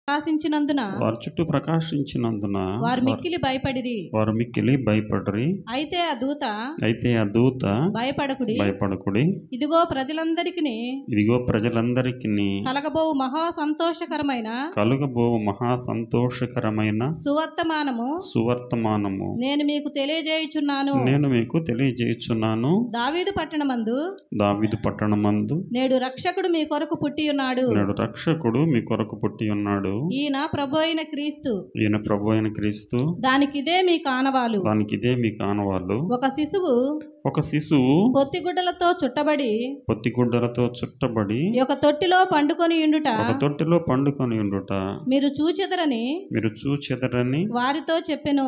ప్రకాశించినందున వారు మిక్కిలి భయపడిరి. అయితే ఆ దూత భయపడకుడి, ఇదిగో ప్రజలందరికీ కలగబోవు మహా సంతోషకరమైన సువర్తమానము నేను మీకు తెలియజేయుచున్నాను. దావీదు పట్టణమందు నేడు రక్షకుడు మీ కొరకు పుట్టి ఉన్నాడు. ఈయన ప్రభు అయిన క్రీస్తు. దానికిదే మీ కానవాలు. ఒక శిశువు పొత్తిగుడ్డలతో చుట్టబడి ఒక తొట్టిలో పండుకొని ఉండుట మీరు చూచెదరని వారితో చెప్పెను.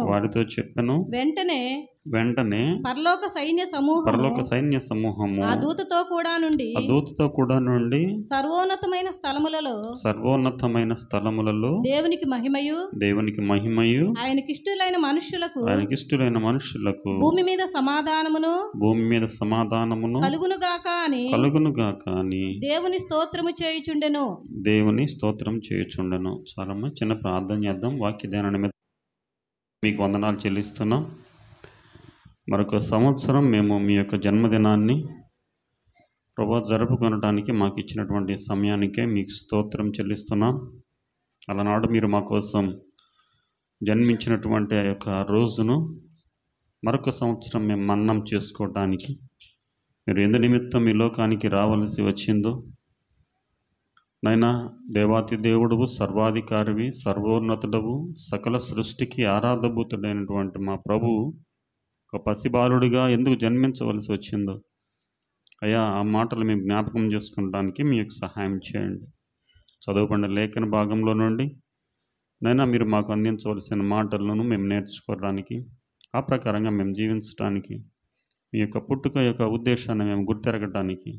వెంటనే పరలోక సైన్య సమూహము ఆ దూతతో కూడా నుండి సర్వోన్నతమైన స్థలములలో దేవునికి మహిమయు ఆయనకిష్టులైన మనుష్యులకు భూమి మీద సమాధానమును కలుగునుగాక అని దేవుని స్తోత్రము చేయుచుండెను. చాలా చిన్న ప్రార్థన చేద్దాం. వాక్య ధ్యానాన్ని మీద మీకు వందనాలు చెల్లిస్తున్నాం. మరొక సంవత్సరం మేము మీ యొక్క జన్మదినాన్ని ప్రభు జరుపుకొనడానికి మాకు ఇచ్చినటువంటి సమయానికే మీకు స్తోత్రం చెల్లిస్తున్నాం. అలనాడు మీరు మా కోసం జన్మించినటువంటి ఆ యొక్క రోజును మరొక సంవత్సరం మేము మన్నం చేసుకోవడానికి మీరు ఎందు నిమిత్తం ఈ లోకానికి రావలసి వచ్చిందో నైనా దేవాతి దేవుడువు, సర్వాధికారివి, సర్వోన్నతుడవు, సకల సృష్టికి ఆరాధభూతుడైనటువంటి మా ప్రభువు ఒక పసిబాలుడిగా ఎందుకు జన్మించవలసి వచ్చిందో అయ్యా, ఆ మాటలు మేము జ్ఞాపకం చేసుకోవడానికి మీకు సహాయం చేయండి. చదువుకున్న లేఖన భాగంలో నుండి నైనా మీరు మాకు అందించవలసిన మాటలను మేము నేర్చుకోవడానికి, ఆ ప్రకారంగా మేము జీవించడానికి, మీ యొక్క పుట్టుక యొక్క ఉద్దేశాన్ని మేము గుర్తెరగడానికి,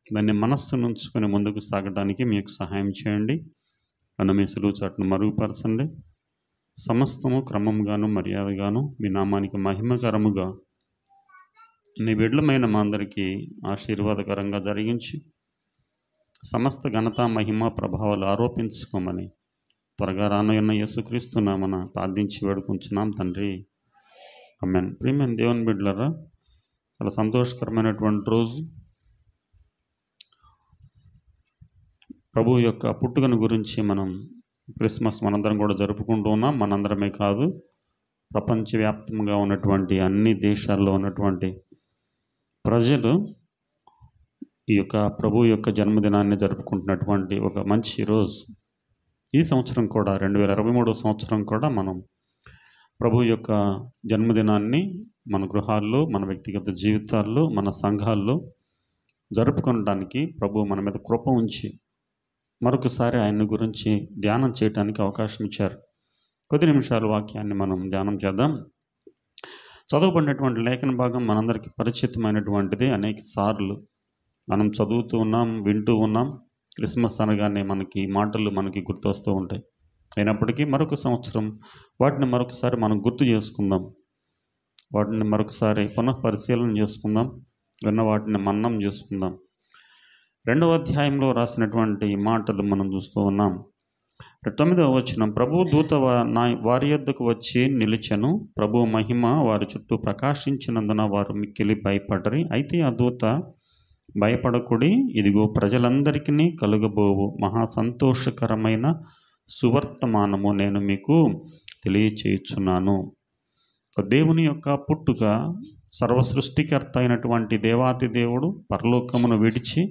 దాన్ని మనస్సును ఉంచుకొని ముందుకు సాగడానికి మీకు సహాయం చేయండి. నన్ను మీ సులువు చాటును మరుగుపరచండి. సమస్తము క్రమంగాను మర్యాదగాను మీ నామానికి మహిమకరముగా నీ బిడ్డలమైన మా అందరికీ ఆశీర్వాదకరంగా జరిగించి సమస్త ఘనత మహిమ ప్రభావాలు ఆరోపించుకోమని త్వరగా రానున్న యేసుక్రీస్తు నామమున ప్రార్థించి వేడుకుంటున్నాం తండ్రి, ఆమేన్. ప్రియమైన దేవుని బిడ్డలారా, చాలా సంతోషకరమైనటువంటి రోజు. ప్రభు యొక్క పుట్టుకను గురించి మనం క్రిస్మస్ మనందరం కూడా జరుపుకుంటూ ఉన్నాం. మనందరమే కాదు, ప్రపంచవ్యాప్తంగా ఉన్నటువంటి అన్ని దేశాల్లో ఉన్నటువంటి ప్రజలు ఈ యొక్క ప్రభు యొక్క జన్మదినాన్ని జరుపుకుంటున్నటువంటి ఒక మంచి రోజు. ఈ సంవత్సరం కూడా 2023 సంవత్సరం కూడా మనం ప్రభు యొక్క జన్మదినాన్ని మన గృహాల్లో, మన వ్యక్తిగత జీవితాల్లో, మన సంఘాల్లో జరుపుకోవడానికి ప్రభు మన మీద కృప ఉంచి మరొకసారి ఆయన గురించి ధ్యానం చేయడానికి అవకాశం ఇచ్చారు. కొద్ది నిమిషాలు వాక్యాన్ని మనం ధ్యానం చేద్దాం. చదువుకున్నటువంటి లేఖన భాగం మనందరికీ పరిచితమైనటువంటిది. అనేక సార్లు మనం చదువుతూ ఉన్నాం, వింటూ ఉన్నాం. క్రిస్మస్ అనగానే మనకి మాటలు మనకి గుర్తొస్తూ ఉంటాయి. అయినప్పటికీ మరొక సంవత్సరం వాటిని మరొకసారి మనం గుర్తు చేసుకుందాం, వాటిని మరొకసారి పునఃపరిశీలన చేసుకుందాం, విన్న వాటిని మన్నం చేసుకుందాం. 2వ అధ్యాయంలో రాసినటువంటి మాటలు మనం చూస్తూ ఉన్నాం. 9వ వచనం, ప్రభు దూత వారి యొద్దకు వచ్చి నిలిచెను. ప్రభు మహిమ వారి చుట్టూ ప్రకాశించినందున వారు మిక్కిలి భయపడరి. అయితే ఆ దూత భయపడకుడి, ఇదిగో ప్రజలందరికీ కలుగబోవు మహా సంతోషకరమైన సువర్తమానము నేను మీకు తెలియచేయుచున్నాను. దేవుని యొక్క పుట్టుక, సర్వసృష్టికర్త అయినటువంటి దేవాతి దేవుడు పరలోకమును విడిచి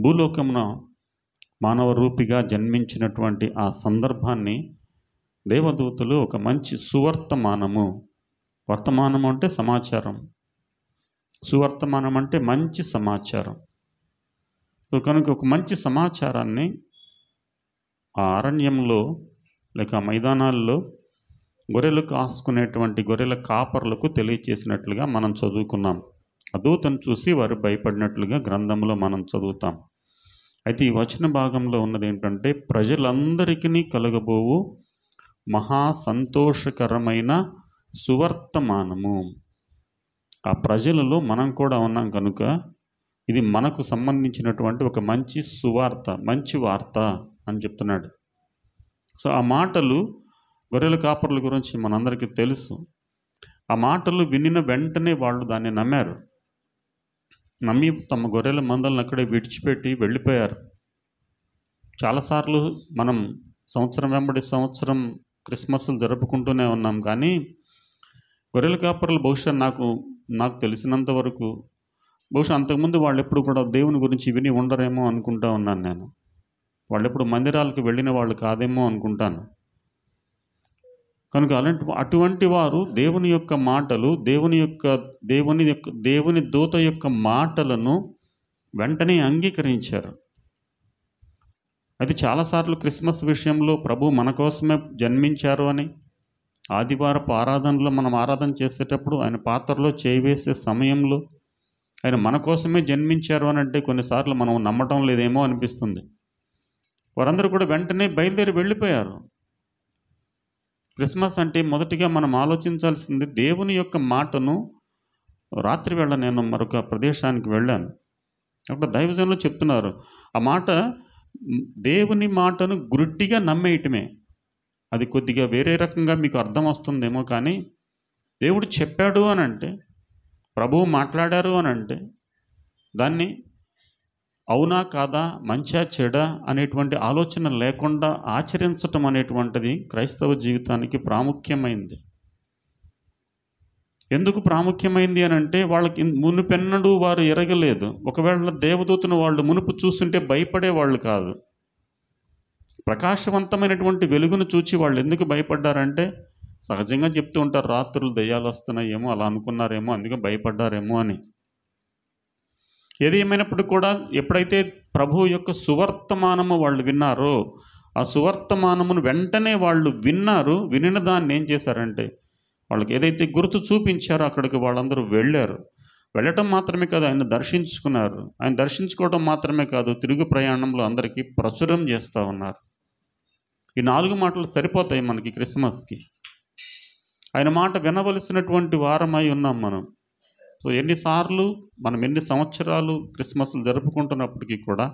భూలోకమున మానవ రూపిగా జన్మించినటువంటి ఆ సందర్భాన్ని దేవదూతలు ఒక మంచి సువర్తమానము, వర్తమానము అంటే సమాచారం, సువర్తమానం అంటే మంచి సమాచారం. సో కనుక ఒక మంచి సమాచారాన్ని ఆ అరణ్యంలో లేక మైదానాల్లో గొర్రెలు కాసుకునేటువంటి గొర్రెల కాపర్లకు తెలియచేసినట్లుగా మనం చదువుకున్నాం. ఆ దూతను చూసి వారు భయపడినట్లుగా గ్రంథంలో మనం చదువుతాం. అయితే ఈ వచన భాగంలో ఉన్నది ఏంటంటే, ప్రజలందరికీ కలగబోవు మహా సంతోషకరమైన సువర్తమానము. ఆ ప్రజలలో మనం కూడా ఉన్నాం కనుక ఇది మనకు సంబంధించినటువంటి ఒక మంచి సువార్త, మంచి వార్త అని చెప్తున్నాడు. సో ఆ మాటలు గొర్రెల కాపరుల గురించి మనందరికీ తెలుసు. ఆ మాటలు వినిన వెంటనే వాళ్ళు దాన్ని నమ్మారు. నమ్మి తమ గొర్రెల మందలను అక్కడే విడిచిపెట్టి వెళ్ళిపోయారు. చాలాసార్లు మనం సంవత్సరం వెంబడి సంవత్సరం క్రిస్మస్లు జరుపుకుంటూనే ఉన్నాం, కానీ గొర్రెల కాపరులు బహుశా నాకు తెలిసినంత వరకు బహుశా అంతకుముందు వాళ్ళు ఎప్పుడు కూడా దేవుని గురించి విని ఉండరేమో అనుకుంటా ఉన్నాను నేను. వాళ్ళు ఎప్పుడు మందిరాలకు వెళ్ళిన వాళ్ళు కాదేమో అనుకుంటాను. కనుక అటువంటి వారు దేవుని యొక్క మాటలు, దేవుని దూత యొక్క మాటలను వెంటనే అంగీకరించారు. అయితే చాలాసార్లు క్రిస్మస్ విషయంలో ప్రభు మన కోసమే జన్మించారు అని, ఆదివారపు ఆరాధనలో మనం ఆరాధన చేసేటప్పుడు ఆయన పాత్రలో చేయి వేసే సమయంలో ఆయన మన కోసమే జన్మించారు అని అంటే కొన్నిసార్లు మనం నమ్మటం లేదేమో అనిపిస్తుంది. వారందరూ కూడా వెంటనే బయలుదేరి వెళ్ళిపోయారు. క్రిస్మస్ అంటే మొదటిగా మనం ఆలోచించాల్సింది దేవుని యొక్క మాటను. రాత్రి వేళ నేను మరొక ప్రదేశానికి వెళ్ళాను. అప్పుడు దైవజనులు చెప్తున్నారు, ఆ మాట దేవుని మాటను గుడ్డిగా నమ్మేయటమే. అది కొద్దిగా వేరే రకంగా మీకు అర్థం వస్తుందేమో, కానీ దేవుడు చెప్పాడు అని అంటే, ప్రభువు మాట్లాడారు అని అంటే దాన్ని అవునా కాదా, మంచా చెడా అనేటువంటి ఆలోచన లేకుండా ఆచరించటం అనేటువంటిది క్రైస్తవ జీవితానికి ప్రాముఖ్యమైంది. ఎందుకు ప్రాముఖ్యమైంది అని అంటే, వాళ్ళకి మునుపెన్నడూ వారు ఎరగలేదు. ఒకవేళ దేవదూతను వాళ్ళు మునుపు చూస్తుంటే భయపడేవాళ్ళు కాదు. ప్రకాశవంతమైనటువంటి వెలుగును చూచి వాళ్ళు ఎందుకు భయపడ్డారంటే, సహజంగా చెప్తూ ఉంటారు, రాత్రులు దయ్యాలు వస్తున్నాయేమో, అలా అనుకున్నారేమో, అందుకే భయపడ్డారేమో అని. ఏది ఏమైనప్పుడు కూడా ఎప్పుడైతే ప్రభువు యొక్క సువర్తమానము వాళ్ళు విన్నారో, ఆ సువర్తమానమును వెంటనే వాళ్ళు విన్నారు. వినిన దాన్ని ఏం చేశారంటే, వాళ్ళకి ఏదైతే గుర్తు చూపించారో అక్కడికి వాళ్ళందరూ వెళ్ళారు. వెళ్ళటం మాత్రమే కాదు, ఆయన దర్శించుకున్నారు. ఆయన దర్శించుకోవడం మాత్రమే కాదు, తిరుగు ప్రయాణంలో అందరికీ ప్రచురం చేస్తూ ఉన్నారు. ఈ 4 మాటలు సరిపోతాయి మనకి క్రిస్మస్కి. ఆయన మాట వినవలసినటువంటి వారమై ఉన్నాం మనం. సో ఎన్ని సంవత్సరాలు క్రిస్మస్లు జరుపుకుంటున్నప్పటికీ కూడా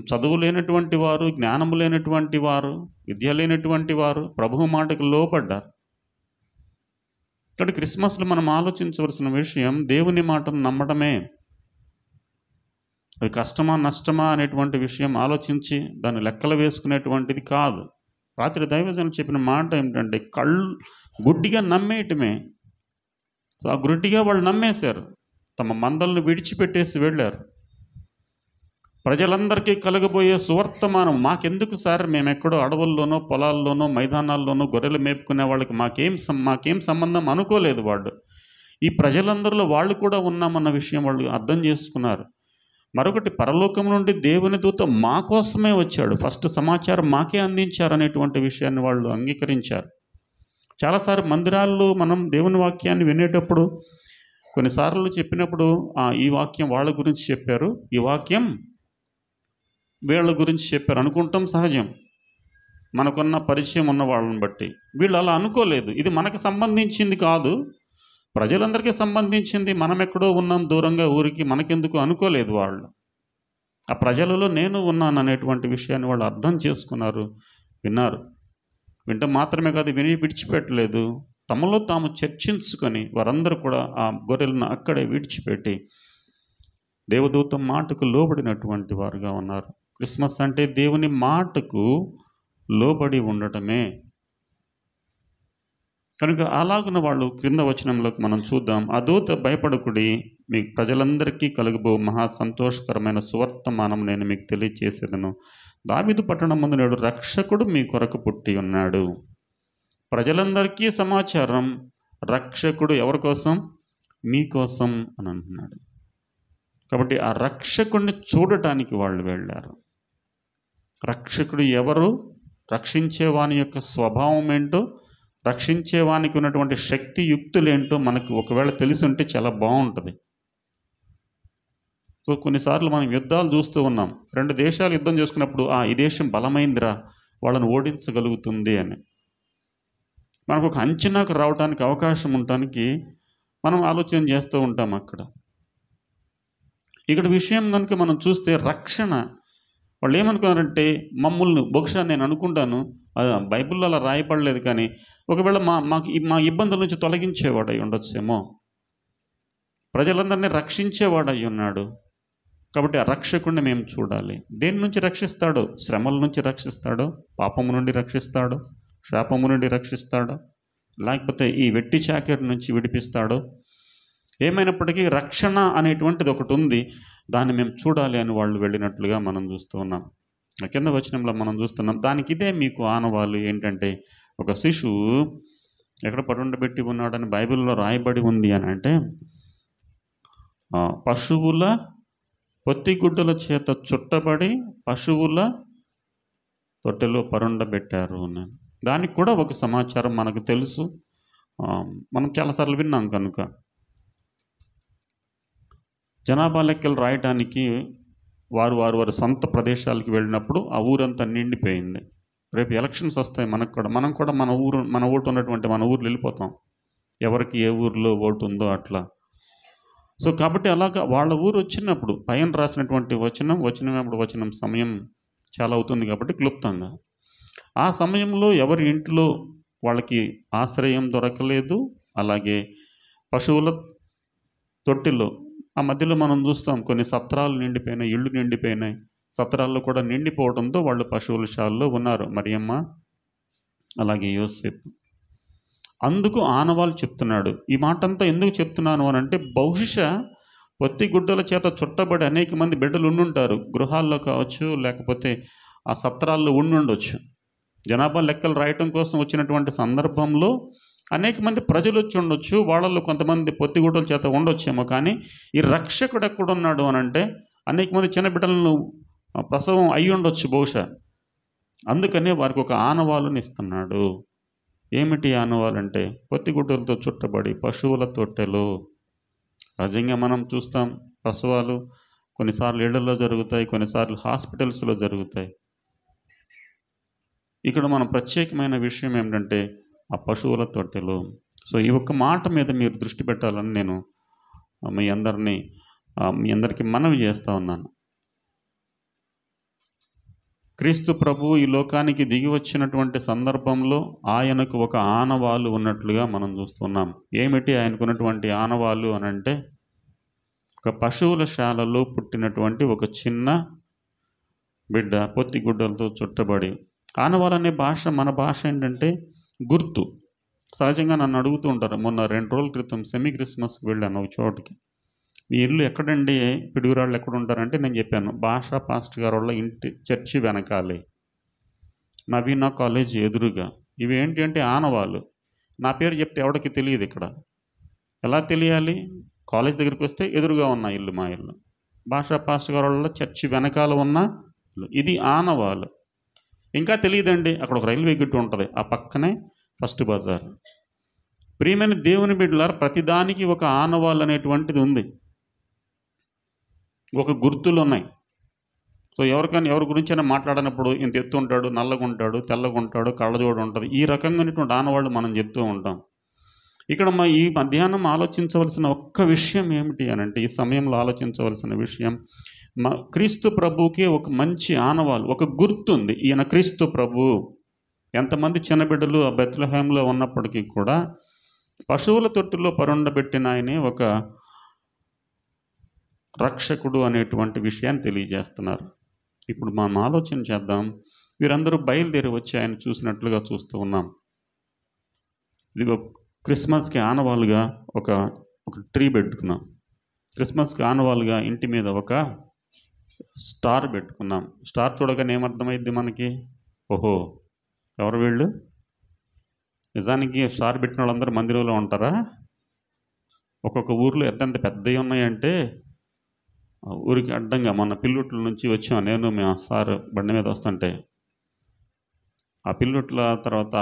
చదువు లేనటువంటి వారు, జ్ఞానము లేనటువంటి వారు, విద్య లేనటువంటి వారు ప్రభువు మాటకు లోబడ్డారు. ఇక్కడ క్రిస్మస్లో మనం ఆలోచించవలసిన విషయం దేవుని మాటను నమ్మడమే. అది కష్టమా నష్టమా అనేటువంటి విషయం ఆలోచించి దాన్ని లెక్కలు వేసుకునేటువంటిది కాదు. రాత్రి దైవజనులు చెప్పిన మాట ఏమిటంటే, గుడ్డిగా నమ్మేయటమే. సో ఆ గుడ్డిగా వాళ్ళు నమ్మేశారు, తమ మందలను విడిచిపెట్టేసి వెళ్ళారు. ప్రజలందరికీ కలగబోయే సువర్తమానం మాకెందుకు సార్, మేము ఎక్కడో అడవుల్లోనో పొలాల్లోనో మైదానాల్లోనో గొర్రెలు మేపుకునే వాళ్ళకి మాకేం సంబంధం అనుకోలేదు వాళ్ళు. ఈ ప్రజలందరిలో వాళ్ళు కూడా ఉన్నామన్న విషయం వాళ్ళు అర్థం చేసుకున్నారు. మరొకటి, పరలోకం నుండి దేవుని దూత మా కోసమే వచ్చాడు, ఫస్ట్ సమాచారం మాకే అందించారనేటువంటి విషయాన్ని వాళ్ళు అంగీకరించారు. చాలాసార్లు మందిరాల్లో మనం దేవుని వాక్యాన్ని వినేటప్పుడు కొన్నిసార్లు చెప్పినప్పుడు ఈ వాక్యం వాళ్ళ గురించి చెప్పారు, ఈ వాక్యం వీళ్ళ గురించి చెప్పారు అనుకుంటాం సహజం, మనకున్న పరిచయం ఉన్న వాళ్ళని బట్టి. వీళ్ళు అలా అనుకోలేదు, ఇది మనకు సంబంధించింది కాదు, ప్రజలందరికీ సంబంధించింది, మనం ఎక్కడో ఉన్నాం దూరంగా ఊరికి, మనకెందుకు అనుకోలేదు వాళ్ళు. ఆ ప్రజలలో నేను ఉన్నాను అనేటువంటి విషయాన్ని వాళ్ళు అర్థం చేసుకున్నారు, విన్నారు. వింటం మాత్రమే కాదు, విని విడిచిపెట్టలేదు, తమలో తాము చర్చించుకొని వారందరూ కూడా ఆ గొర్రెలను అక్కడే విడిచిపెట్టి దేవదూత మాటకు లోబడినటువంటి వారుగా ఉన్నారు. క్రిస్మస్ అంటే దేవుని మాటకు లోబడి ఉండటమే. కనుక అలాగున వాళ్ళు క్రింద వచనంలోకి మనం చూద్దాం. ఆ దూత, భయపడకుడి, మీ ప్రజలందరికీ కలుగబో మహా సంతోషకరమైన సువర్తమానం నేను మీకు తెలియచేసేదను. దావీదు పట్టణం ముందు నేడు రక్షకుడు మీ కొరకు పుట్టి ఉన్నాడు. ప్రజలందరికీ సమాచారం, రక్షకుడు ఎవరి కోసం? మీకోసం అని అంటున్నాడు. కాబట్టి ఆ రక్షకుడిని చూడటానికి వాళ్ళు వెళ్ళారు. రక్షకుడు ఎవరు, రక్షించేవాని యొక్క స్వభావం ఏంటో, రక్షించేవానికి ఉన్నటువంటి శక్తి యుక్తులేంటో మనకు ఒకవేళ తెలిసి ఉంటే చాలా బాగుంటుంది. సో కొన్నిసార్లు మనం యుద్ధాలు చూస్తూ ఉన్నాం. 2 దేశాలు యుద్ధం చేసుకున్నప్పుడు ఈ దేశం బలమైందిరా, వాళ్ళని ఓడించగలుగుతుంది అని మనకు ఒక అంచనాకు రావడానికి అవకాశం ఉండటానికి మనం ఆలోచన చేస్తూ ఉంటాం. ఇక్కడ విషయం కనుక మనం చూస్తే, రక్షణ వాళ్ళు ఏమనుకున్నారంటే మమ్మల్ని, బహుశా నేను అనుకుంటాను బైబిల్లో అలా రాయబడలేదు, కానీ ఒకవేళ మా ఇబ్బందుల నుంచి తొలగించేవాడు అయి ఉండొచ్చేమో, ప్రజలందరినీ రక్షించేవాడు అయి ఉన్నాడు. కాబట్టి ఆ రక్షకుడిని మేము చూడాలి. దేని నుంచి రక్షిస్తాడో? శ్రమల నుంచి రక్షిస్తాడో, పాపము నుండి రక్షిస్తాడో, శాపము నుండి రక్షిస్తాడో, లేకపోతే ఈ వెట్టి చాకిరి నుంచి విడిపిస్తాడో, ఏమైనప్పటికీ రక్షణ అనేటువంటిది ఒకటి ఉంది, దాన్ని మేము చూడాలి అని వాళ్ళు వెళ్ళినట్లుగా మనం చూస్తూ ఉన్నాం. కింద వచనంలో మనం చూస్తున్నాం. దానికి ఇదే మీకు ఆనవాళ్ళు ఏంటంటే, ఒక శిశువు ఎక్కడ పడుండబెట్టి ఉన్నాడని బైబిల్లో రాయబడి ఉంది అని అంటే, పశువుల పొత్తిగుడ్డల చేత చుట్టబడి పశువుల తొట్టెలో పరుండబెట్టారు అని. దానికి కూడా ఒక సమాచారం మనకు తెలుసు, మనం చాలాసార్లు విన్నాం. కనుక జనాభా లెక్కలు రాయటానికి వారి సొంత ప్రదేశాలకు వెళ్ళినప్పుడు ఆ ఊరంతా నిండిపోయింది. రేపు ఎలక్షన్స్ వస్తాయి, మనం కూడా మన ఓటు ఉన్నటువంటి మన ఊర్లో వెళ్ళిపోతాం, ఎవరికి ఏ ఊరిలో ఓటు ఉందో అట్లా. సో కాబట్టి అలాగా వాళ్ళ ఊరు వచ్చినప్పుడు పైన రాసినటువంటి వచనం సమయం చాలా అవుతుంది కాబట్టి క్లుప్తంగా, ఆ సమయంలో ఎవరి ఇంట్లో వాళ్ళకి ఆశ్రయం దొరకలేదు. అలాగే పశువుల తొట్టిలో ఆ మధ్యలో మనం చూస్తాం కొన్ని సత్రాలు నిండిపోయినాయి, ఇళ్ళు నిండిపోయినాయి. సత్రాల్లో కూడా నిండిపోవడంతో వాళ్ళు పశువుల శాలలో ఉన్నారు, మరియమ్మ అలాగే యోసేపు. అందుకు ఆనవాళ్ళు చెప్తున్నాడు. ఈ మాట అంతా ఎందుకు చెప్తున్నాను అని అంటే, బహుశా పొత్తిగుడ్డల చేత చుట్టబడి అనేక మంది బిడ్డలు ఉండుంటారు, గృహాల్లో కావచ్చు, లేకపోతే ఆ సత్రాల్లో ఉండుండొచ్చు. జనాభా లెక్కలు రాయటం కోసం వచ్చినటువంటి సందర్భంలో అనేక మంది ప్రజలు వచ్చి ఉండొచ్చు, వాళ్ళల్లో కొంతమంది పొత్తిగుడ్డల చేత ఉండొచ్చేమో. కానీ ఈ రక్షకుడు ఎక్కడున్నాడు అని అంటే, అనేక మంది చిన్న బిడ్డలను ప్రసవం అయి ఉండొచ్చు బహుశా. అందుకనే వారికి ఒక ఆనవాళ్ళని ఇస్తున్నాడు. ఏమిటి ఆనవాలంటే, పొత్తిగుడ్డలతో చుట్టబడి పశువుల తొట్టెలు. సహజంగా మనం చూస్తాం, ప్రసవాలు కొన్నిసార్లు ఇళ్లలో జరుగుతాయి, కొన్నిసార్లు హాస్పిటల్స్లో జరుగుతాయి. ఇక్కడ మన ప్రత్యేకమైన విషయం ఏమిటంటే ఆ పశువుల తొట్టెలు. సో ఈ ఒక్క మాట మీద మీరు దృష్టి పెట్టాలని నేను మీ అందరికీ మనవి చేస్తూ ఉన్నాను. క్రీస్తు ప్రభువు ఈ లోకానికి దిగి వచ్చినటువంటి సందర్భంలో ఆయనకు ఒక ఆనవాళ్ళు ఉన్నట్లుగా మనం చూస్తున్నాం. ఏమిటి ఆయనకున్నటువంటి ఆనవాళ్ళు అని అంటే, ఒక పశువుల శాలలో పుట్టినటువంటి ఒక చిన్న బిడ్డ పొత్తిగుడ్డలతో చుట్టబడి. ఆనవాళ్ళు అనే భాష, మన భాష ఏంటంటే గుర్తు. సహజంగా నన్ను అడుగుతూ ఉంటారు, మొన్న 2 రోజుల క్రితం సెమీ క్రిస్మస్కి వెళ్ళాను ఒక చోటుకి. మీ ఇల్లు ఎక్కడండి, పిడుగురాళ్ళు ఎక్కడ ఉంటారంటే నేను చెప్పాను, భాషా పాస్టర్ గారు వాళ్ళ ఇంటి చర్చి వెనకాలే, నవీనా కాలేజ్ ఎదురుగా. ఇవి ఏంటి అంటే ఆనవాళ్ళు. నా పేరు చెప్తే ఎవరికి తెలియదు. ఇక్కడ ఎలా తెలియాలి? కాలేజ్ దగ్గరికి వస్తే ఎదురుగా ఉన్న ఇల్లు మా ఇల్లు, భాషా పాస్టర్ గారు వాళ్ళ చర్చి వెనకాల ఉన్న ఇల్లు. ఇది ఆనవాళ్ళు. ఇంకా తెలియదండి, అక్కడ ఒక రైల్వే గట్టు ఉంటుంది, ఆ పక్కనే ఫస్ట్ బజార్. ప్రియమైన దేవుని బిడ్డలారా, ప్రతిదానికి ఒక ఆనవాళ్ళు అనేటువంటిది ఉంది, ఒక గుర్తులు ఉన్నాయి. సో ఎవరి గురించైనా మాట్లాడినప్పుడు ఇంత ఎత్తు ఉంటాడు, నల్లగా ఉంటాడు, తెల్లగా ఉంటాడు, కళ్ళజోడు ఉంటుంది, ఈ రకంగానేటువంటి ఆనవాళ్ళు మనం చెప్తూ ఉంటాం. ఇక్కడ ఈ మధ్యాహ్నం ఆలోచించవలసిన ఒక్క విషయం ఏమిటి అని అంటే, ఈ సమయంలో ఆలోచించవలసిన విషయం, క్రీస్తు ప్రభువుకి ఒక మంచి ఆనవాళ్ళు, ఒక గుర్తు ఉంది. ఈయన క్రీస్తు ప్రభు. ఎంతమంది చిన్న బిడ్డలు ఆ బెత్లెహేంలో ఉన్నప్పటికీ కూడా పశువుల తొట్టులో పరుండబెట్టిన ఆయనే ఒక రక్షకుడు అనేటువంటి విషయాన్ని తెలియజేస్తున్నారు. ఇప్పుడు మనం ఆలోచన చేద్దాం. వీరందరూ బయలుదేరి వచ్చి ఆయన చూసినట్లుగా చూస్తూ ఉన్నాం. ఇదిగో క్రిస్మస్కి ఆనవాళ్ళుగా ఒక ట్రీ పెట్టుకున్నాం. క్రిస్మస్కి ఆనవాళ్ళుగా ఇంటి మీద ఒక స్టార్ పెట్టుకున్నాం. స్టార్ చూడగానే ఏమర్థమైద్ది మనకి? ఓహో, ఎవరు వీళ్ళు? నిజానికి స్టార్ పెట్టిన వాళ్ళందరూ మందిరంలో ఉంటారా? ఒక్కొక్క ఊర్లో ఎంతెంత పెద్దవి ఉన్నాయంటే, ఊరికి అడ్డంగా మొన్న పిల్లుట్ల నుంచి వచ్చాం నేను, మేము సార్ బండి మీద వస్తుంటే, ఆ పిల్లుట్ల తర్వాత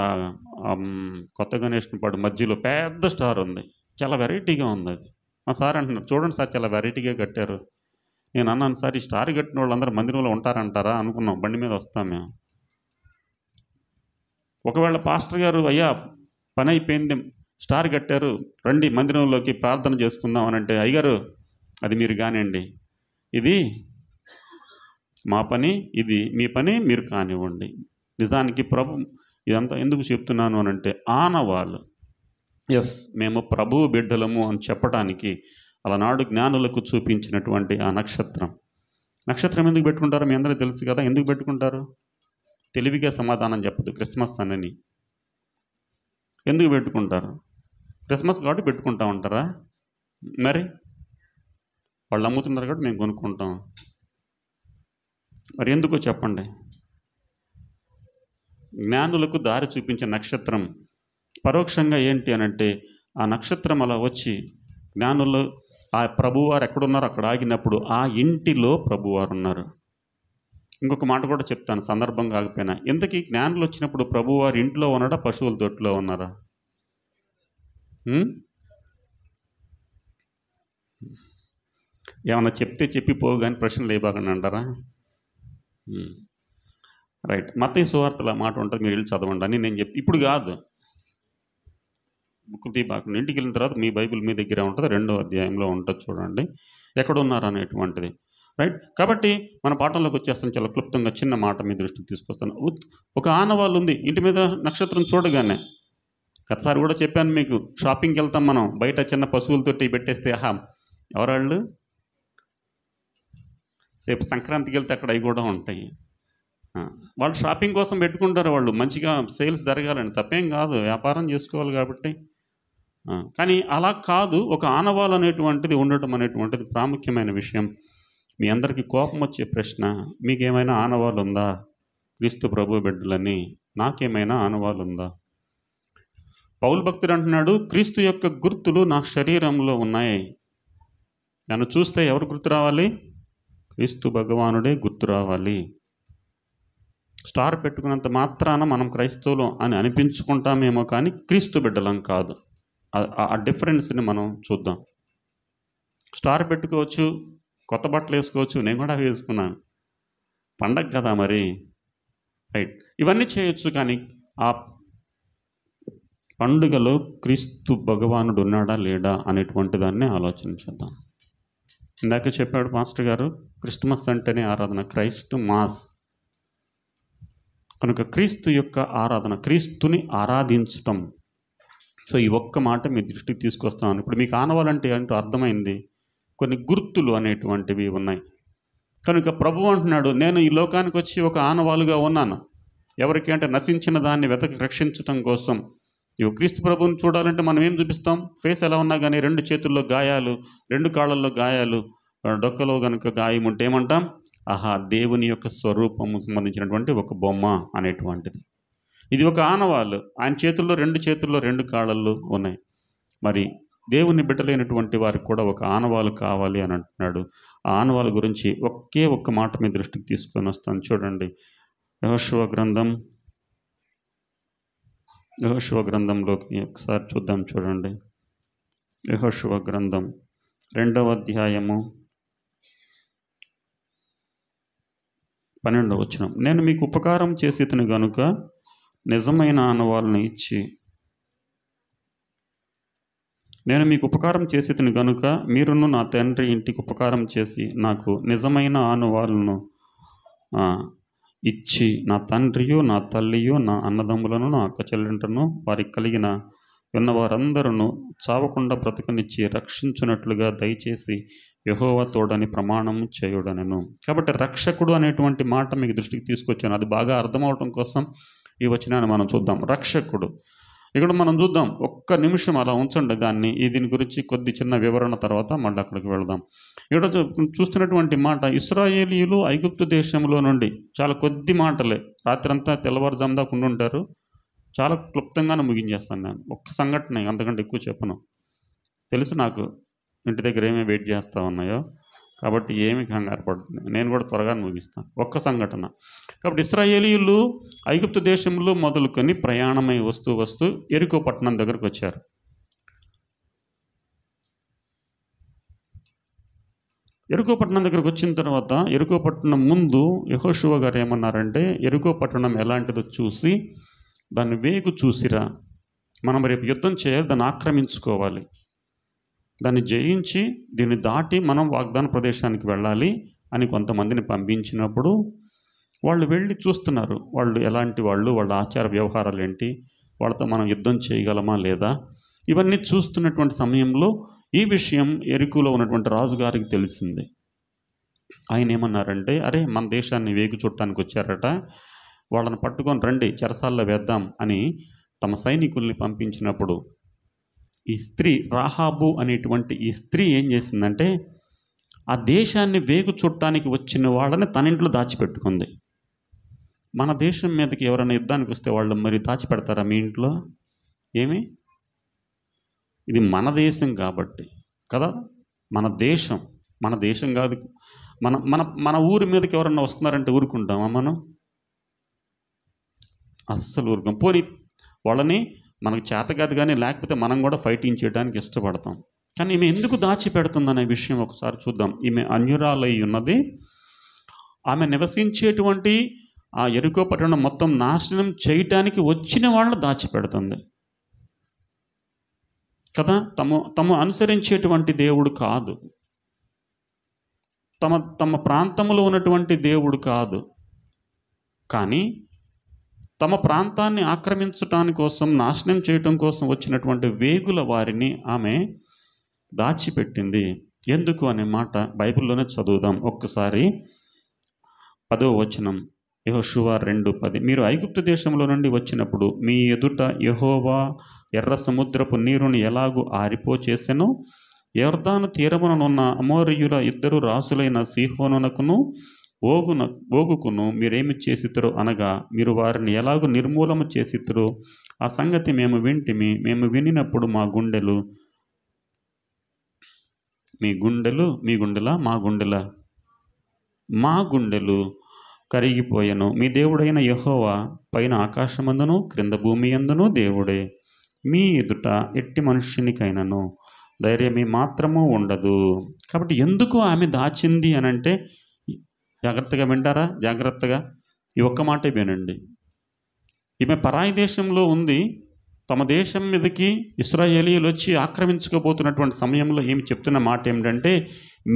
కొత్త గణేష్ని పాడు మధ్యలో పెద్ద స్టార్ ఉంది, చాలా వెరైటీగా ఉంది. అది మా సార్ అంటున్నారు, చూడండి సార్ చాలా వెరైటీగా కట్టారు. నేను అన్నాను, సార్ ఈ స్టార్ కట్టిన వాళ్ళందరూ మందిరంలో ఉంటారంటారా అనుకున్నాం, బండి మీద వస్తాం మేము. ఒకవేళ పాస్టర్ గారు, అయ్యా పని అయిపోయింది, స్టార్ కట్టారు, రండి మందిరంలోకి ప్రార్థన చేసుకుందాం అని అంటే, అయ్యగారు అది మీరు కానివ్వండి, ఇది మా పని ఇది, మీ పని మీరు కానివ్వండి. నిజానికి ప్రభు ఇదంతా ఎందుకు చెప్తున్నాను అని అంటే, ఆనవాళ్ళు, ఎస్ మేము ప్రభువు బిడ్డలము అని చెప్పడానికి అలనాడు జ్ఞానులకు చూపించినటువంటి ఆ నక్షత్రం ఎందుకు పెట్టుకుంటారో మీ అందరికీ తెలుసు కదా. ఎందుకు పెట్టుకుంటారు? తెలివిగా సమాధానం చెప్పదు. క్రిస్మస్ అని ఎందుకు పెట్టుకుంటారు? క్రిస్మస్ కాబట్టి పెట్టుకుంటా ఉంటారా? మరి వాళ్ళు అమ్ముతున్నారు కాబట్టి మేము కొనుక్కుంటాం. మరి ఎందుకో చెప్పండి. జ్ఞానులకు దారి చూపించే నక్షత్రం పరోక్షంగా ఏంటి అనంటే, ఆ నక్షత్రం అలా వచ్చి జ్ఞానులు ఆ ప్రభువారు ఎక్కడున్నారో అక్కడ ఆగినప్పుడు ఆ ఇంటిలో ప్రభువారు ఉన్నారు. ఇంకొక మాట కూడా చెప్తాను సందర్భంగా ఆగిపోయినా. ఇంతకీ జ్ఞానులు వచ్చినప్పుడు ప్రభువారు ఇంట్లో ఉన్నాడా, పశువుల దొడ్లో ఉన్నారా? ఏమన్నా చెప్తే చెప్పిపోవు కానీ ప్రశ్నలు వేయబాకండి అంటారా? రైట్. మత్తయి సువార్తల మాట ఉంటుంది, మీరు వెళ్ళి చదవండి అని నేను చెప్తే. ఇప్పుడు కాదు, బుక్ తీయబాకండి. ఇంటికి వెళ్ళిన తర్వాత మీ బైబిల్ మీ దగ్గర ఉంటుంది, 2వ అధ్యాయంలో ఉంటుంది, చూడండి ఎక్కడున్నారు అనేటువంటిది. రైట్. కాబట్టి మన పాఠంలోకి వచ్చేస్తాను. చాలా క్లుప్తంగా చిన్న మాట మీ దృష్టికి తీసుకొస్తాను. ఒక ఆనవాళ్ళు ఉంది ఇంటి మీద, నక్షత్రం చూడగానే. గతసారి కూడా చెప్పాను మీకు, షాపింగ్కి వెళ్తాం మనం, బయట చిన్న పశువులతోటి పెట్టేస్తే ఎవరాళ్ళు సేపు సంక్రాంతికి వెళ్తే అక్కడ అవి కూడా ఉంటాయి. వాళ్ళు షాపింగ్ కోసం పెట్టుకుంటారు, వాళ్ళు మంచిగా సేల్స్ జరగాలని, తప్పేం కాదు, వ్యాపారం చేసుకోవాలి కాబట్టి. కానీ అలా కాదు, ఒక ఆనవాళ్ళు అనేటువంటిది ఉండటం అనేటువంటిది ప్రాముఖ్యమైన విషయం. మీ అందరికీ కోపం వచ్చే ప్రశ్న, మీకేమైనా ఆనవాళ్ళు ఉందా? క్రీస్తు ప్రభు బిడ్డలని నాకేమైనా ఆనవాళ్ళు ఉందా? పౌలు భక్తుడు అంటున్నాడు, క్రీస్తు యొక్క గుర్తులు నా శరీరంలో ఉన్నాయి. నన్ను చూస్తే ఎవరు గుర్తు రావాలి? క్రీస్తు భగవానుడే గుర్తు రావాలి. స్టార్ పెట్టుకున్నంత మాత్రాన మనం క్రైస్తవులం అని అనిపించుకుంటామేమో కానీ క్రీస్తు బిడ్డలం కాదు. ఆ డిఫరెన్స్ని మనం చూద్దాం. స్టార్ పెట్టుకోవచ్చు, కొత్త బట్టలు వేసుకోవచ్చు, నేను కూడా వేసుకున్నాను, పండగ కదా మరి. రైట్. ఇవన్నీ చేయొచ్చు, కానీ ఆ పండుగలో క్రీస్తు భగవానుడు ఉన్నాడా లేడా అనేటువంటి దాన్ని ఆలోచించేద్దాం. ఇందాక చెప్పాడు మాస్టర్ గారు, క్రిస్మస్ అంటేనే ఆరాధన, క్రైస్ట్ మాస్. కనుక క్రీస్తు యొక్క ఆరాధన, క్రీస్తుని ఆరాధించటం. సో ఈ ఒక్క మాట మీ దృష్టికి తీసుకొస్తున్నాను. ఇప్పుడు మీకు ఆనవాలంటే ఏంటో అర్థమైంది. కొన్ని గుర్తులు అనేటువంటివి ఉన్నాయి. కనుక ప్రభు అంటున్నాడు, నేను ఈ లోకానికి వచ్చి ఒక ఆనవాలుగా ఉన్నాను. ఎవరికి అంటే నశించిన దాన్ని వెతకి రక్షించటం కోసం. ఇవి క్రీస్తు ప్రభువుని చూడాలంటే మనం ఏం చూపిస్తాం? ఫేస్ ఎలా ఉన్నా కానీ 2 చేతుల్లో గాయాలు, 2 కాళ్ళల్లో గాయాలు, డొక్కలో కనుక గాయం ఉంటే ఏమంటాం? దేవుని యొక్క స్వరూపము సంబంధించినటువంటి ఒక బొమ్మ అనేటువంటిది. ఇది ఒక ఆనవాళ్ళు. ఆయన చేతుల్లో 2 చేతుల్లో 2 కాళ్ళల్లో ఉన్నాయి. మరి దేవుని బిడ్డలైనటువంటి వారికి కూడా ఒక ఆనవాళ్ళు కావాలి అని అంటున్నాడు. ఆ ఆనవాళ్ళ గురించి ఒక్క మాట మీ దృష్టికి తీసుకొని వస్తాను, చూడండి. యెహోషువ గ్రంథంలోకి ఒకసారి చూద్దాం, చూడండి. యెహోషువ గ్రంథం 2వ అధ్యాయము 12వ వచనం. నేను మీకు ఉపకారం చేసేతను గనుక నిజమైన ఆనవాళ్ళను ఇచ్చి, నేను మీకు ఉపకారం చేసేతను గనుక మీరును నా తండ్రి ఇంటికి ఉపకారం చేసి నాకు నిజమైన ఆనవాళ్ళను ఇచ్చి, నా తండ్రియు నా తల్లియు నా అన్నదమ్ములను నా అక్క చెల్లెంటను వారికి కలిగిన ఉన్నవారందరూ చావకుండా బ్రతకనిచ్చి రక్షించున్నట్లుగా దయచేసి యెహోవా తోడని ప్రమాణం చేయుడనెను. కాబట్టి రక్షకుడు అనేటువంటి మాట మీకు దృష్టికి తీసుకొచ్చాను. అది బాగా అర్థమవటం కోసం ఈ వచనాన్ని మనం చూద్దాం. రక్షకుడు ఇక్కడ మనం చూద్దాం. ఒక్క నిమిషం అలా ఉంచండి దాన్ని. దీని గురించి కొద్ది చిన్న వివరణ తర్వాత మళ్ళీ అక్కడికి వెళదాం. ఇక్కడ చూస్తున్నటువంటి మాట, ఇశ్రాయేలీయులు ఐగుప్తు దేశంలో నుండి, చాలా కొద్ది మాటలే, రాత్రంతా తెల్లవారుజాము దాకా ఉండుంటారు. చాలా క్లుప్తంగానే ముగించేస్తాను నేను. ఒక్క సంఘటన, అంతకంటే ఎక్కువ చెప్పను. తెలుసు నాకు ఇంటి దగ్గర ఏమేమి వెయిట్ చేస్తూ ఉన్నాయో, కాబట్టి ఏమి కంగారు పడుతుంది, నేను కూడా త్వరగా ముగిస్తాను. ఒక్క సంఘటన. కాబట్టి ఇశ్రాయేలీయులు ఐగుప్తు దేశంలో మొదలుకొని ప్రయాణమై వస్తూ యెరికో పట్టణం దగ్గరకు వచ్చారు. యెరికో పట్టణం దగ్గరకు వచ్చిన తర్వాత, యెరికో పట్టణం ముందు యెహోషువ గారు ఏమన్నారంటే, యెరికో పట్టణం ఎలాంటిదో చూసి దాన్ని వేగు చూసిరా, మనం రేపు యుద్ధం చేయాలి, దాన్ని ఆక్రమించుకోవాలి, దాన్ని జయించి దీన్ని దాటి మనం వాగ్దాన ప్రదేశానికి వెళ్ళాలి, అని కొంతమందిని పంపించినప్పుడు వాళ్ళు వెళ్ళి చూస్తున్నారు, వాళ్ళు ఎలాంటి వాళ్ళు, వాళ్ళ ఆచార వ్యవహారాలు ఏంటి, వాళ్ళతో మనం యుద్ధం చేయగలమా లేదా, ఇవన్నీ చూస్తున్నటువంటి సమయంలో ఈ విషయం యెరికోలో ఉన్నటువంటి రాజుగారికి తెలిసింది. ఆయన ఏమన్నారంటే, అరే మన దేశాన్ని వేగు చుట్టానికి వచ్చారట, వాళ్ళని పట్టుకొని రండి చెరసాల్లో వేద్దాం అని తమ సైనికుల్ని పంపించినప్పుడు ఈ స్త్రీ రాహాబు అనేటువంటి ఈ స్త్రీ ఏం చేసిందంటే, ఆ దేశాన్ని వేగు చుట్టానికి వచ్చిన వాళ్ళని తన ఇంట్లో దాచిపెట్టుకుంది. మన దేశం మీదకి ఎవరైనా యుద్ధానికి వస్తే వాళ్ళు మరి దాచిపెడతారా మీ ఇంట్లో? ఏమి, ఇది మన దేశం కాబట్టి కదా, మన దేశం కాదు. మన మన మన ఊరి మీదకి ఎవరన్నా వస్తున్నారంటే ఊరుకుంటామా మనం? అస్సలు ఊరుకోం. పోనీ వాళ్ళని మనకు చేత కాదు కానీ లేకపోతే మనం కూడా ఫైటింగ్ చేయడానికి ఇష్టపడతాం. కానీ ఈమె ఎందుకు దాచిపెడుతుందనే విషయం ఒకసారి చూద్దాం. ఈమె అన్యురాలై ఉన్నది. ఆమె నివసించేటువంటి ఆ యెరికో పట్టణం మొత్తం నాశనం చేయటానికి వచ్చిన వాళ్ళని దాచిపెడుతుంది కదా. తమ అనుసరించేటువంటి దేవుడు కాదు, తమ ప్రాంతంలో ఉన్నటువంటి దేవుడు కాదు, కానీ తమ ప్రాంతాన్ని ఆక్రమించటాని కోసం, నాశనం చేయటం కోసం వచ్చినటువంటి వేగుల వారిని ఆమె దాచిపెట్టింది. ఎందుకు అనే మాట బైబిల్లోనే చదువుదాం ఒక్కసారి. 10వ వచనం, యెహోషువ 2:10. మీరు ఐగుప్తు దేశంలో నుండి వచ్చినప్పుడు మీ ఎదుట యెహోవా ఎర్ర సముద్రపు నీరుని ఎలాగూ ఆరిపోచేసెనో, యొర్దాను తీరముననున్న అమోరీయుల 2 రాసులైన సీహోనునకును ఓగుకును మీరేమి చేసితురో అనగా, మీరు వారిని ఎలాగూ నిర్మూలన చేసితురో ఆ సంగతి మేము వింటిమి. మేము వినినప్పుడు మా గుండెలు కరిగిపోయెను. మీ దేవుడైన యెహోవా పైన ఆకాశమందును క్రింద భూమి యందును దేవుడే. మీ ఎదుట ఎట్టి మనుష్యునికైనను ధైర్యమే మాత్రము ఉండదు. కాబట్టి ఎందుకు ఆమె దాచింది అని అంటే, జాగ్రత్తగా వింటారా? జాగ్రత్తగా ఈ ఒక్క మాటే వినండి. ఈమె పరాయి దేశంలో ఉంది. తమ దేశం మీదకి ఇశ్రాయేలీయులు వచ్చి ఆక్రమించకపోతున్నటువంటి సమయంలో ఏమి చెప్తున్న మాట ఏమిటంటే,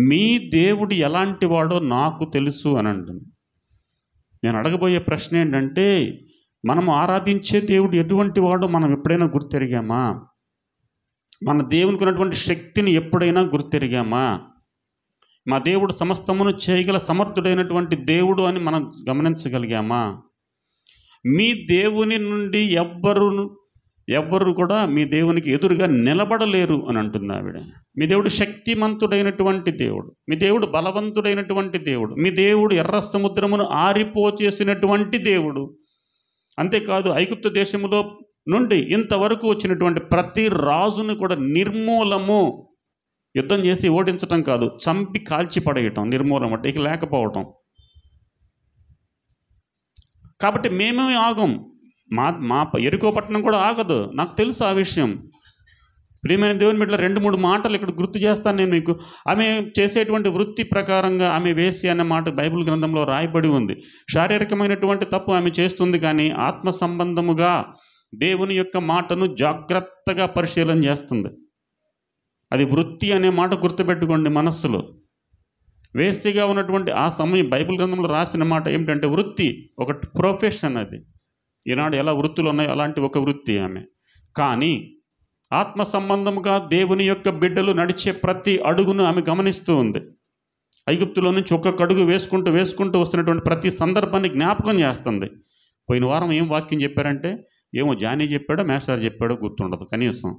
మీ దేవుడు ఎలాంటి వాడో నాకు తెలుసు అని అంటుంది. నేను అడగబోయే ప్రశ్న ఏంటంటే, మనము ఆరాధించే దేవుడు ఎటువంటి వాడో మనం ఎప్పుడైనా గుర్తెరిగామా? మన దేవునికి ఉన్నటువంటి శక్తిని ఎప్పుడైనా గుర్తెరిగామా? మా దేవుడు సమస్తమును చేయగల సమర్థుడైనటువంటి దేవుడు అని మనం గమనించగలిగామా? మీ దేవుని నుండి ఎవ్వరు కూడా మీ దేవునికి ఎదురుగా నిలబడలేరు అని అంటుంది ఆవిడ. మీ దేవుడు శక్తిమంతుడైనటువంటి దేవుడు, మీ దేవుడు బలవంతుడైనటువంటి దేవుడు, మీ దేవుడు ఎర్ర సముద్రమును ఆరిపోచేసినటువంటి దేవుడు. అంతేకాదు, ఐగుప్తు దేశంలో నుండి ఇంతవరకు వచ్చినటువంటి ప్రతి రాజును కూడా యుద్ధం చేసి ఓడించటం కాదు, చంపి కాల్చి పడేయటం. నిర్మూలం అంటే ఇక లేకపోవటం. కాబట్టి మేమే ఆగం. మా యెరికో పట్టణం కూడా ఆగదు. నాకు తెలుసు ఆ విషయం. ప్రియమైన దేవుని బిడ్డల 2-3 మాటలు ఇక్కడ గుర్తు చేస్తాను నేను మీకు. ఆమె చేసేటువంటి వృత్తి ప్రకారంగా ఆమె వేసి అనే మాట బైబిల్ గ్రంథంలో రాయబడి ఉంది. శారీరకమైనటువంటి తప్పు ఆమె చేస్తుంది, కానీ ఆత్మ సంబంధముగా దేవుని యొక్క మాటను జాగ్రత్తగా పరిశీలన చేస్తుంది. అది వృత్తి అనే మాట గుర్తుపెట్టుకోండి మనస్సులో. వేసిగా ఉన్నటువంటి ఆ సమయం బైబిల్ గ్రంథంలో రాసిన మాట ఏమిటంటే, వృత్తి ఒక ప్రొఫెషన్. అది ఈనాడు ఎలా వృత్తులు ఉన్నాయో అలాంటి ఒక వృత్తి ఆమె. కానీ ఆత్మ సంబంధముగా దేవుని యొక్క బిడ్డలు నడిచే ప్రతి అడుగును ఆమె గమనిస్తూ ఉంది. ఐగుప్తులో నుంచి ఒక్కొక్క అడుగు వేసుకుంటూ వస్తున్నటువంటి ప్రతి సందర్భాన్ని జ్ఞాపకం చేస్తుంది. పోయిన వారం ఏం వాక్యం చెప్పారంటే, ఏమో జానీ చెప్పాడో మేస్టార్ చెప్పాడో గుర్తుండదు. కనీసం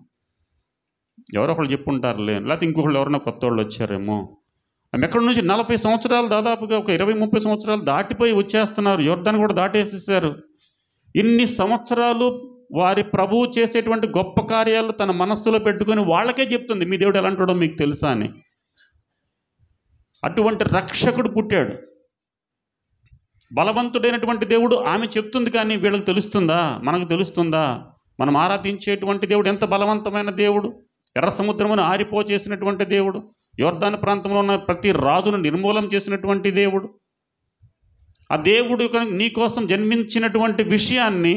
ఎవరో ఒకళ్ళు చెప్పుంటారులే, లేకపోతే ఇంకొకళ్ళు ఎవరైనా కొత్త వాళ్ళు వచ్చారేమో. ఆమె ఎక్కడి నుంచి 40 సంవత్సరాలు, దాదాపుగా ఒక 20-30 సంవత్సరాలు దాటిపోయి వచ్చేస్తున్నారు. యొర్దాను కూడా దాటేసేసారు. ఇన్ని సంవత్సరాలు వారి ప్రభువు చేసేటువంటి గొప్ప కార్యాలు తన మనస్సులో పెట్టుకొని వాళ్ళకే చెప్తుంది, మీ దేవుడు ఎలాంటివాడో మీకు తెలుసా అని. అటువంటి రక్షకుడు పుట్టాడు, బలవంతుడైనటువంటి దేవుడు. ఆమె చెప్తుంది, కానీ వీళ్ళకి తెలుస్తుందా? మనకు తెలుస్తుందా? మనం ఆరాధించేటువంటి దేవుడు ఎంత బలవంతమైన దేవుడు, ఎర్ర సముద్రమును ఆరిపోచేసినటువంటి దేవుడు, యొర్దాను ప్రాంతంలో ఉన్న ప్రతి రాజును నిర్మూలం చేసినటువంటి దేవుడు. ఆ దేవుడు నీ కోసం జన్మించినటువంటి విషయాన్ని,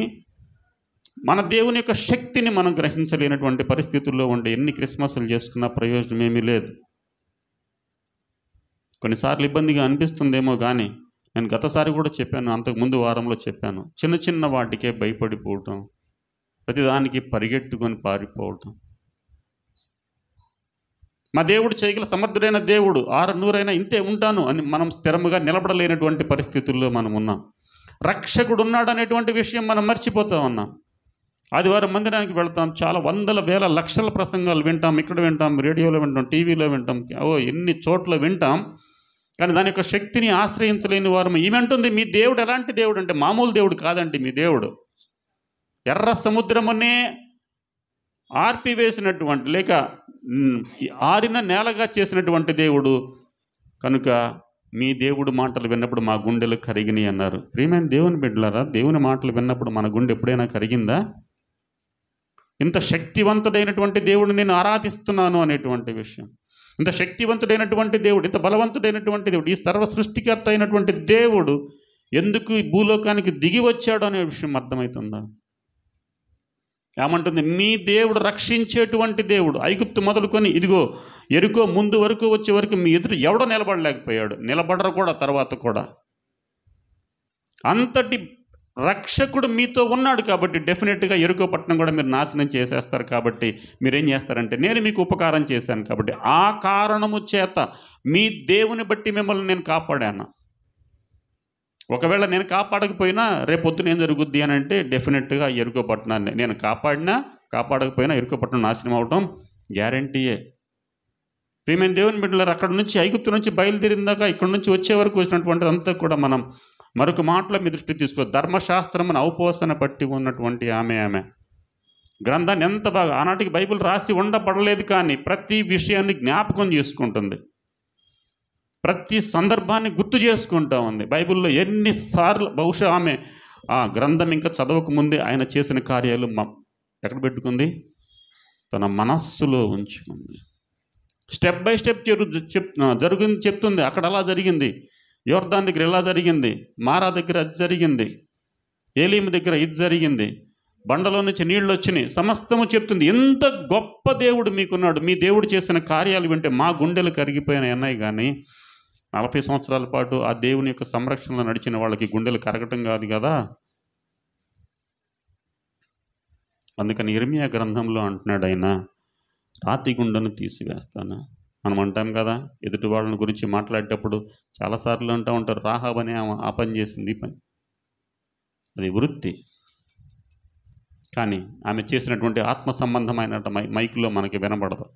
మన దేవుని యొక్క శక్తిని మనం గ్రహించలేనటువంటి పరిస్థితుల్లో ఉండే ఎన్ని క్రిస్మస్లు చేసుకున్నా ప్రయోజనం ఏమీ లేదు. కొన్నిసార్లు ఇబ్బందిగా అనిపిస్తుందేమో కానీ నేను గతసారి కూడా చెప్పాను, అంతకుముందు వారంలో చెప్పాను, చిన్న చిన్న వాటికే భయపడిపోవటం, ప్రతిదానికి పరిగెట్టుకొని పారిపోవటం. మా దేవుడు చేయగల సమర్థుడైన దేవుడు, 600 ఇంతే ఉంటాను అని మనం స్థిరముగా నిలబడలేనటువంటి పరిస్థితుల్లో మనం ఉన్నాం. రక్షకుడు ఉన్నాడు అనేటువంటి విషయం మనం మర్చిపోతూ ఉన్నాం. ఆదివారం మందిరానికి వెళ్తాం, చాలా వందల వేల లక్షల ప్రసంగాలు వింటాం, ఇక్కడ వింటాం, రేడియోలో వింటాం, టీవీలో వింటాం, ఎన్ని చోట్ల వింటాం. కానీ దాని యొక్క శక్తిని ఆశ్రయించలేని వారు. ఈమెంటుంది మీ దేవుడు ఎలాంటి దేవుడు అంటే మామూలు దేవుడు కాదండి. మీ దేవుడు ఎర్ర సముద్రమునే ఆర్పివేసినటువంటి, లేక ఆరిన నేలగా చేసినటువంటి దేవుడు కనుక మీ దేవుడు మాటలు విన్నప్పుడు మా గుండెలు కరిగినాయి అన్నారు. ప్రియమైన దేవుని బిడ్డలారా, దేవుని మాటలు విన్నప్పుడు మన గుండె ఎప్పుడైనా కరిగిందా? ఇంత శక్తివంతుడైనటువంటి దేవుడు నేను ఆరాధిస్తున్నాను అనేటువంటి విషయం, ఇంత శక్తివంతుడైనటువంటి దేవుడు, ఇంత బలవంతుడైనటువంటి దేవుడు, ఈ సర్వ సృష్టికర్త అయినటువంటి దేవుడు ఎందుకు ఈ భూలోకానికి దిగి వచ్చాడు అనే విషయం అర్థమవుతుందా? ఏమంటుంది? మీ దేవుడు రక్షించేటువంటి దేవుడు. ఐగుప్తు మొదలుకొని ఇదిగో ఎరుకో ముందు వరకు వచ్చే వరకు మీ ఎదురు ఎవడో నిలబడలేకపోయాడు, నిలబడరు కూడా తర్వాత కూడా. అంతటి రక్షకుడు మీతో ఉన్నాడు కాబట్టి డెఫినెట్గా ఎరుకో పట్టణం కూడా మీరు నాశనం చేసేస్తారు. కాబట్టి మీరేం చేస్తారంటే, నేను మీకు ఉపకారం చేశాను కాబట్టి ఆ కారణము చేత మీ దేవుని బట్టి మిమ్మల్ని నేను కాపాడాను. ఒకవేళ నేను కాపాడకపోయినా రేపొద్దున ఏం జరుగుద్ది అని అంటే, డెఫినెట్గా ఎరుకో పట్టణాన్ని నేను కాపాడకపోయినా ఎరుకో పట్టణం నాశనం అవటం గ్యారంటీయే. ప్రియమైన దేవుని బిడ్డలారా, అక్కడ నుంచి ఐగుప్తు నుంచి బయలుదేరిందాక ఇక్కడ నుంచి వచ్చే వరకు వచ్చినటువంటిది అంతా కూడా మనం మరొక మాటలో మీ దృష్టి తీసుకో. ధర్మశాస్త్రమును అవపోసన పట్టి ఉన్నటువంటి ఆమె గ్రంథాన్ని ఎంత బాగా, ఆనాటికి బైబిల్ రాసి ఉండబడలేదు కానీ ప్రతి విషయాన్ని జ్ఞాపకం చేసుకుంటుంది, ప్రతి సందర్భాన్ని గుర్తు చేసుకుంటూ ఉంది. బైబిల్లో ఎన్నిసార్లు బహుశా ఆమె ఆ గ్రంథం ఇంకా చదవక ముందే ఆయన చేసిన కార్యాలు ఎక్కడ పెట్టుకుంది? తన మనస్సులో ఉంచుకుంది. స్టెప్ బై స్టెప్ జరుగుతుంది చెప్తుంది. అక్కడ అలా జరిగింది, యోర్దాన్ దగ్గర ఇలా జరిగింది, మారా దగ్గర అది జరిగింది, ఏలీము దగ్గర ఇది జరిగింది, బండలో నుంచి నీళ్ళు వచ్చినాయి, సమస్తము చెప్తుంది. ఎంత గొప్ప దేవుడు మీకున్నాడు. మీ దేవుడు చేసిన కార్యాలు వింటే మా గుండెలు కరిగిపోయినాయి అన్నాయి. కానీ 40 సంవత్సరాల పాటు ఆ దేవుని యొక్క సంరక్షణలో నడిచిన వాళ్ళకి గుండెలు కరగటం కాదు కదా. అందుకని ఇర్మియా గ్రంథంలో అంటున్నాడు ఆయన, రాతి గుండెను తీసివేస్తాను. మనం అంటాం కదా, ఎదుటి వాళ్ళని గురించి మాట్లాడేటప్పుడు చాలాసార్లు అంటూ ఉంటారు, రాహాబ్ అనే ఆ పని చేసింది, ఈ పని, అది వృత్తి. కానీ ఆమె చేసినటువంటి ఆత్మ సంబంధమైన మైకులో మనకి వినబడదు.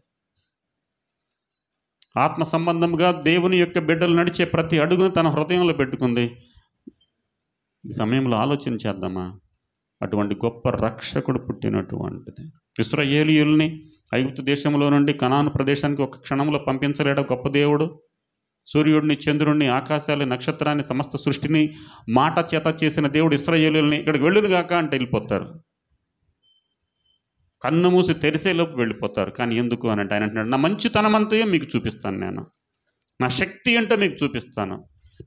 ఆత్మ సంబంధంగా దేవుని యొక్క బిడ్డలు నడిచే ప్రతి అడుగును తన హృదయంలో పెట్టుకుంది. ఈ సమయంలో ఆలోచన చేద్దామా? అటువంటి గొప్ప రక్షకుడు పుట్టినటువంటిది. ఇశ్రాయేలీయుల్ని ఐగుప్తు దేశంలో నుండి కనాను ప్రదేశానికి ఒక క్షణంలో పంపించలేడా గొప్ప దేవుడు? సూర్యుడిని, చంద్రుడిని, ఆకాశాలు, నక్షత్రాన్ని, సమస్త సృష్టిని మాట చేత చేసిన దేవుడు ఇశ్రాయేలీయుల్ని ఇక్కడికి వెళ్ళునుగాక అంటే వెళ్ళిపోతారు, కన్ను మూసి తెరిసేలోపు వెళ్ళిపోతారు. కానీ ఎందుకు అని అంటే ఆయన అంటున్నాడు, నా మంచితనమంతా మీకు చూపిస్తాను, నేను నా శక్తి అంటే మీకు చూపిస్తాను,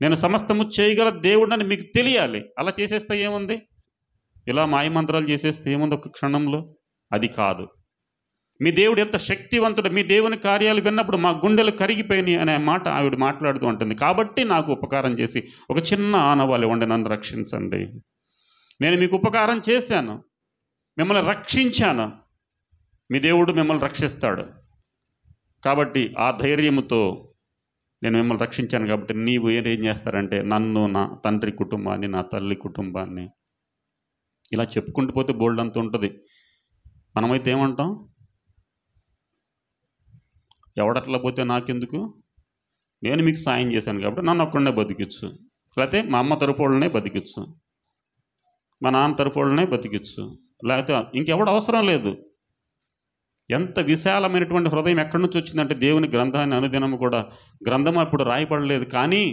నేను సమస్తము చేయగల దేవుడని మీకు తెలియాలి. అలా చేసేస్తే ఏముంది? ఇలా మాయమంత్రాలు చేసేస్తే ఏముంది ఒక క్షణంలో? అది కాదు. మీ దేవుడు ఎంత శక్తివంతుడు, మీ దేవుని కార్యాలు విన్నప్పుడు మా గుండెలు కరిగిపోయినాయి అనే మాట ఆవిడ మాట్లాడుతూ ఉంటుంది. కాబట్టి నాకు ఉపకారం చేసి ఒక చిన్న ఆనవాళ్ళు ఇవ్వండి, నన్ను రక్షించండి. నేను మీకు ఉపకారం చేశాను, మిమ్మల్ని రక్షించాను, మీ దేవుడు మిమ్మల్ని రక్షిస్తాడు. కాబట్టి ఆ ధైర్యముతో నేను మిమ్మల్ని రక్షించాను కాబట్టి నీవు ఏం చేస్తారంటే, నన్ను, నా తండ్రి కుటుంబాన్ని, నా తల్లి కుటుంబాన్ని, ఇలా చెప్పుకుంటూ పోతే బోల్డ్ అంత ఉంటుంది. మనమైతే ఏమంటాం? ఎవడట్లా పోతే నాకెందుకు, నేను మీకు సాయం చేశాను కాబట్టి నన్ను ఒక్కడనే బతికిచ్చు, లేకపోతే మా అమ్మ తరఫునే బతికిచ్చు, మా నాన్న తరఫునే బతికిచ్చు, లేకపోతే ఇంకెవడు అవసరం లేదు. ఎంత విశాలమైనటువంటి హృదయం ఎక్కడి నుంచి వచ్చిందంటే, దేవుని గ్రంథాన్ని అనుదినము కూడా, గ్రంథం అప్పుడు రాయబడలేదు కానీ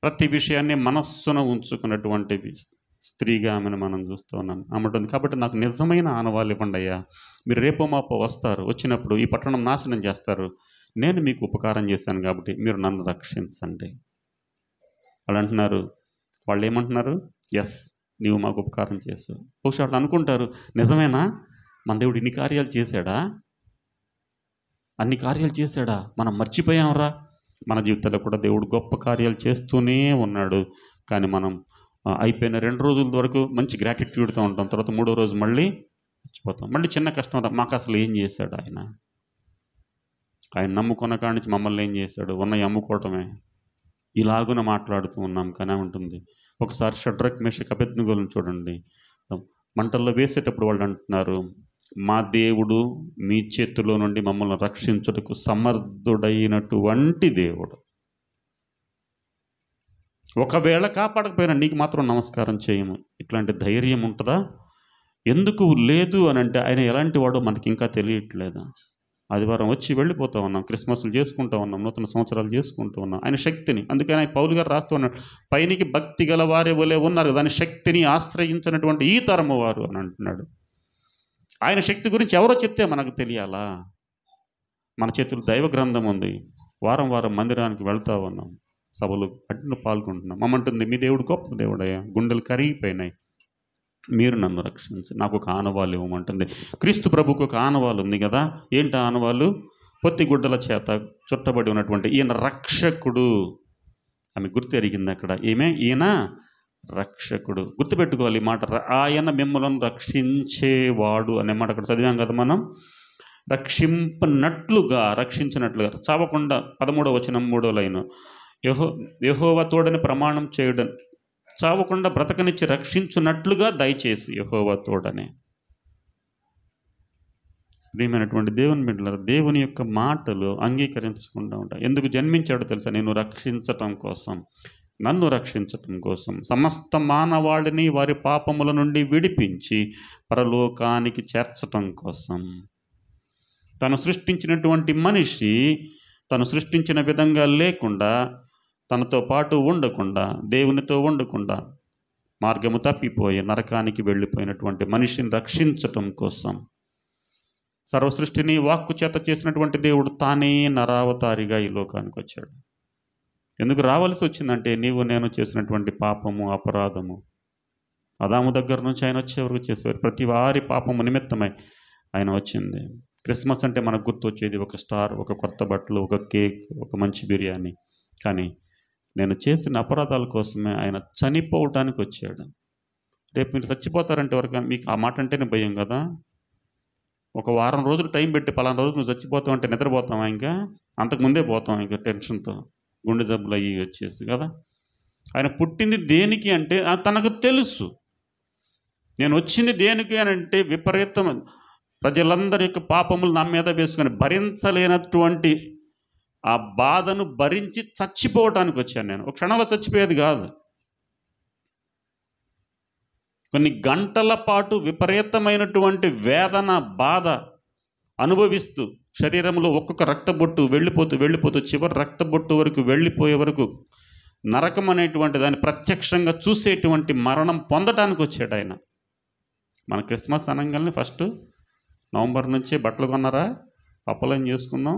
ప్రతి విషయాన్ని మనస్సున ఉంచుకున్నటువంటి స్త్రీగా ఆమెను మనం చూస్తూ ఉన్నాం. అమ్మంటుంది, కాబట్టి నాకు నిజమైన ఆనవాళ్ళు ఇవ్వండి అయ్యా. మీరు రేపో మాపో వస్తారు, వచ్చినప్పుడు ఈ పట్టణం నాశనం చేస్తారు, నేను మీకు ఉపకారం చేశాను కాబట్టి మీరు నన్ను రక్షించండి. వాళ్ళు అంటున్నారు, వాళ్ళు ఏమంటున్నారు? ఎస్, నీవు మాకు ఉపకారం చేసావు. బహుశా వాళ్ళు అనుకుంటారు, నిజమేనా, మన దేవుడు ఇన్ని కార్యాలు చేశాడా, అన్ని కార్యాలు చేశాడా, మనం మర్చిపోయాంరా, మన జీవితంలో కూడా దేవుడు గొప్ప కార్యాలు చేస్తూనే ఉన్నాడు. కానీ మనం అయిపోయిన 2 రోజుల వరకు మంచి గ్రాటిట్యూడ్తో ఉంటాం. తర్వాత 3వ రోజు మళ్ళీ మర్చిపోతాం. మళ్ళీ చిన్న కష్టం, మాకు అసలు ఏం చేశాడు ఆయన నమ్ముకున్న కాడి నుంచి మమ్మల్ని ఏం చేశాడు, ఉన్నవి అమ్ముకోవటమే, ఇలాగున మాట్లాడుతూ ఉన్నాం. కానీ ఉంటుంది ఒకసారి షడ్రక్ మేషక్ అబేద్నెగోలను చూడండి. మంటల్లో వేసేటప్పుడు వాళ్ళు అంటున్నారు, మా దేవుడు మీ చేతిలో నుండి మమ్మల్ని రక్షించుటకు సమర్థుడైనటువంటి దేవుడు. ఒకవేళ కాపాడకపోయినా నీకు మాత్రం నమస్కారం చేయము. ఇట్లాంటి ధైర్యం ఉంటుందా? ఎందుకు లేదు అని అంటే ఆయన ఎలాంటి వాడో మనకి ఇంకా తెలియట్లేదా? ఆదివారం వచ్చి వెళ్ళిపోతూ ఉన్నాం, క్రిస్మస్లు చేసుకుంటూ ఉన్నాం, నూతన సంవత్సరాలు చేసుకుంటూ ఉన్నాం ఆయన శక్తిని. అందుకని పౌలు గారు రాస్తూ ఉన్నాడు, పైనికి భక్తి గల వారే వలె ఉన్నారు, దాని శక్తిని ఆశ్రయించినటువంటి ఈ తరము వారు అని అంటున్నాడు. ఆయన శక్తి గురించి ఎవరో చెప్తే మనకు తెలియాలా? మన చేతులు దైవ గ్రంథం ఉంది, వారం వారం మందిరానికి వెళ్తూ ఉన్నాం, సభలు అట్లా పాల్గొంటున్నాం. మమ్మంటుంది, మీ దేవుడు గొప్ప దేవుడయ్యా, గుండెలు కరిగిపోయినాయి, మీరు నన్ను రక్షించి నాకు ఒక ఆనవాళ్ళు ఇవ్వమంటుంది. క్రీస్తు ప్రభుకు ఒక ఆనవాళ్ళు ఉంది కదా. ఏంటి ఆనవాళ్ళు? పొత్తి గుడ్డల చేత చుట్టబడి ఉన్నటువంటి ఈయన రక్షకుడు. ఆమె గుర్తు ఎరిగింది అక్కడ, ఈయన రక్షకుడు. గుర్తుపెట్టుకోవాలి ఈ మాట, ఆయన మిమ్మల్ని రక్షించేవాడు అనే మాట అక్కడ చదివాం కదా మనం. రక్షింపనట్లుగా, రక్షించినట్లుగా, చావకుండా 13వ వచనం 3వ లైను, యెహోవా తోడని ప్రమాణం చేయడం, చావకుండా బ్రతకనిచ్చి రక్షించున్నట్లుగా దయచేసి యెహోవా తోడనే. ప్రియమైనటువంటి దేవుని బిడ్డలారా, దేవుని యొక్క మాటలు అంగీకరించకుండా ఉంటాయి. ఎందుకు జన్మించాడో తెలుసా? నేను రక్షించటం కోసం, నన్ను రక్షించటం కోసం, సమస్త మానవాళిని వారి పాపముల నుండి విడిపించి పరలోకానికి చేర్చటం కోసం. తను సృష్టించినటువంటి మనిషి తను సృష్టించిన విధంగా లేకుండా, తనతో పాటు ఉండకుండా, దేవునితో ఉండకుండా మార్గము తప్పిపోయి నరకానికి వెళ్ళిపోయినటువంటి మనిషిని రక్షించటం కోసం సర్వసృష్టిని వాక్కు చేత చేసినటువంటి దేవుడు తానే నరావతారిగా ఈ లోకానికి వచ్చాడు. ఎందుకు రావాల్సి వచ్చిందంటే, నీవు నేను చేసినటువంటి పాపము, అపరాధము, ఆదాము దగ్గర నుంచి ఆయన వచ్చేవరకు చేసేవారు ప్రతి వారి పాపము నిమిత్తమై ఆయన వచ్చింది. క్రిస్మస్ అంటే మనకు గుర్తొచ్చేది ఒక స్టార్, ఒక కొత్త బట్టలు, ఒక కేక్, ఒక మంచి బిర్యానీ. కానీ నేను చేసిన అపరాధాల కోసమే ఆయన చనిపోవటానికి వచ్చాడు. రేపు మీరు చచ్చిపోతారంటే వరకు మీకు ఆ మాట అంటేనే భయం కదా. ఒక వారం రోజులు టైం పెట్టి పలానా రోజు నువ్వు చచ్చిపోతావు అంటే నిద్రపోతావా? ఇంకా అంతకుముందే పోతాం ఇంకా టెన్షన్తో, గుండె జబ్బులు అయ్యి వచ్చేసి కదా. ఆయన పుట్టింది దేనికి అంటే తనకు తెలుసు. నేను వచ్చింది దేనికి అని అంటే, విపరీతం ప్రజలందరి యొక్క పాపములు నా మీద వేసుకొని భరించలేనటువంటి ఆ బాధను భరించి చచ్చిపోవటానికి వచ్చాను. నేను ఒక క్షణంలో చచ్చిపోయేది కాదు, కొన్ని గంటల పాటు విపరీతమైనటువంటి వేదన, బాధ అనుభవిస్తూ శరీరంలో ఒక్కొక్క రక్తబొట్టు వెళ్ళిపోతూ చివరి రక్తబొట్టు వరకు వెళ్ళిపోయే వరకు నరకం అనేటువంటి దాన్ని ప్రత్యక్షంగా చూసేటువంటి మరణం పొందటానికి వచ్చాడు ఆయన. మన క్రిస్మస్ అనగానే ఫస్ట్ నవంబర్ నుంచే బట్టలు కొన్నారా, పప్పలం చేసుకుందాం,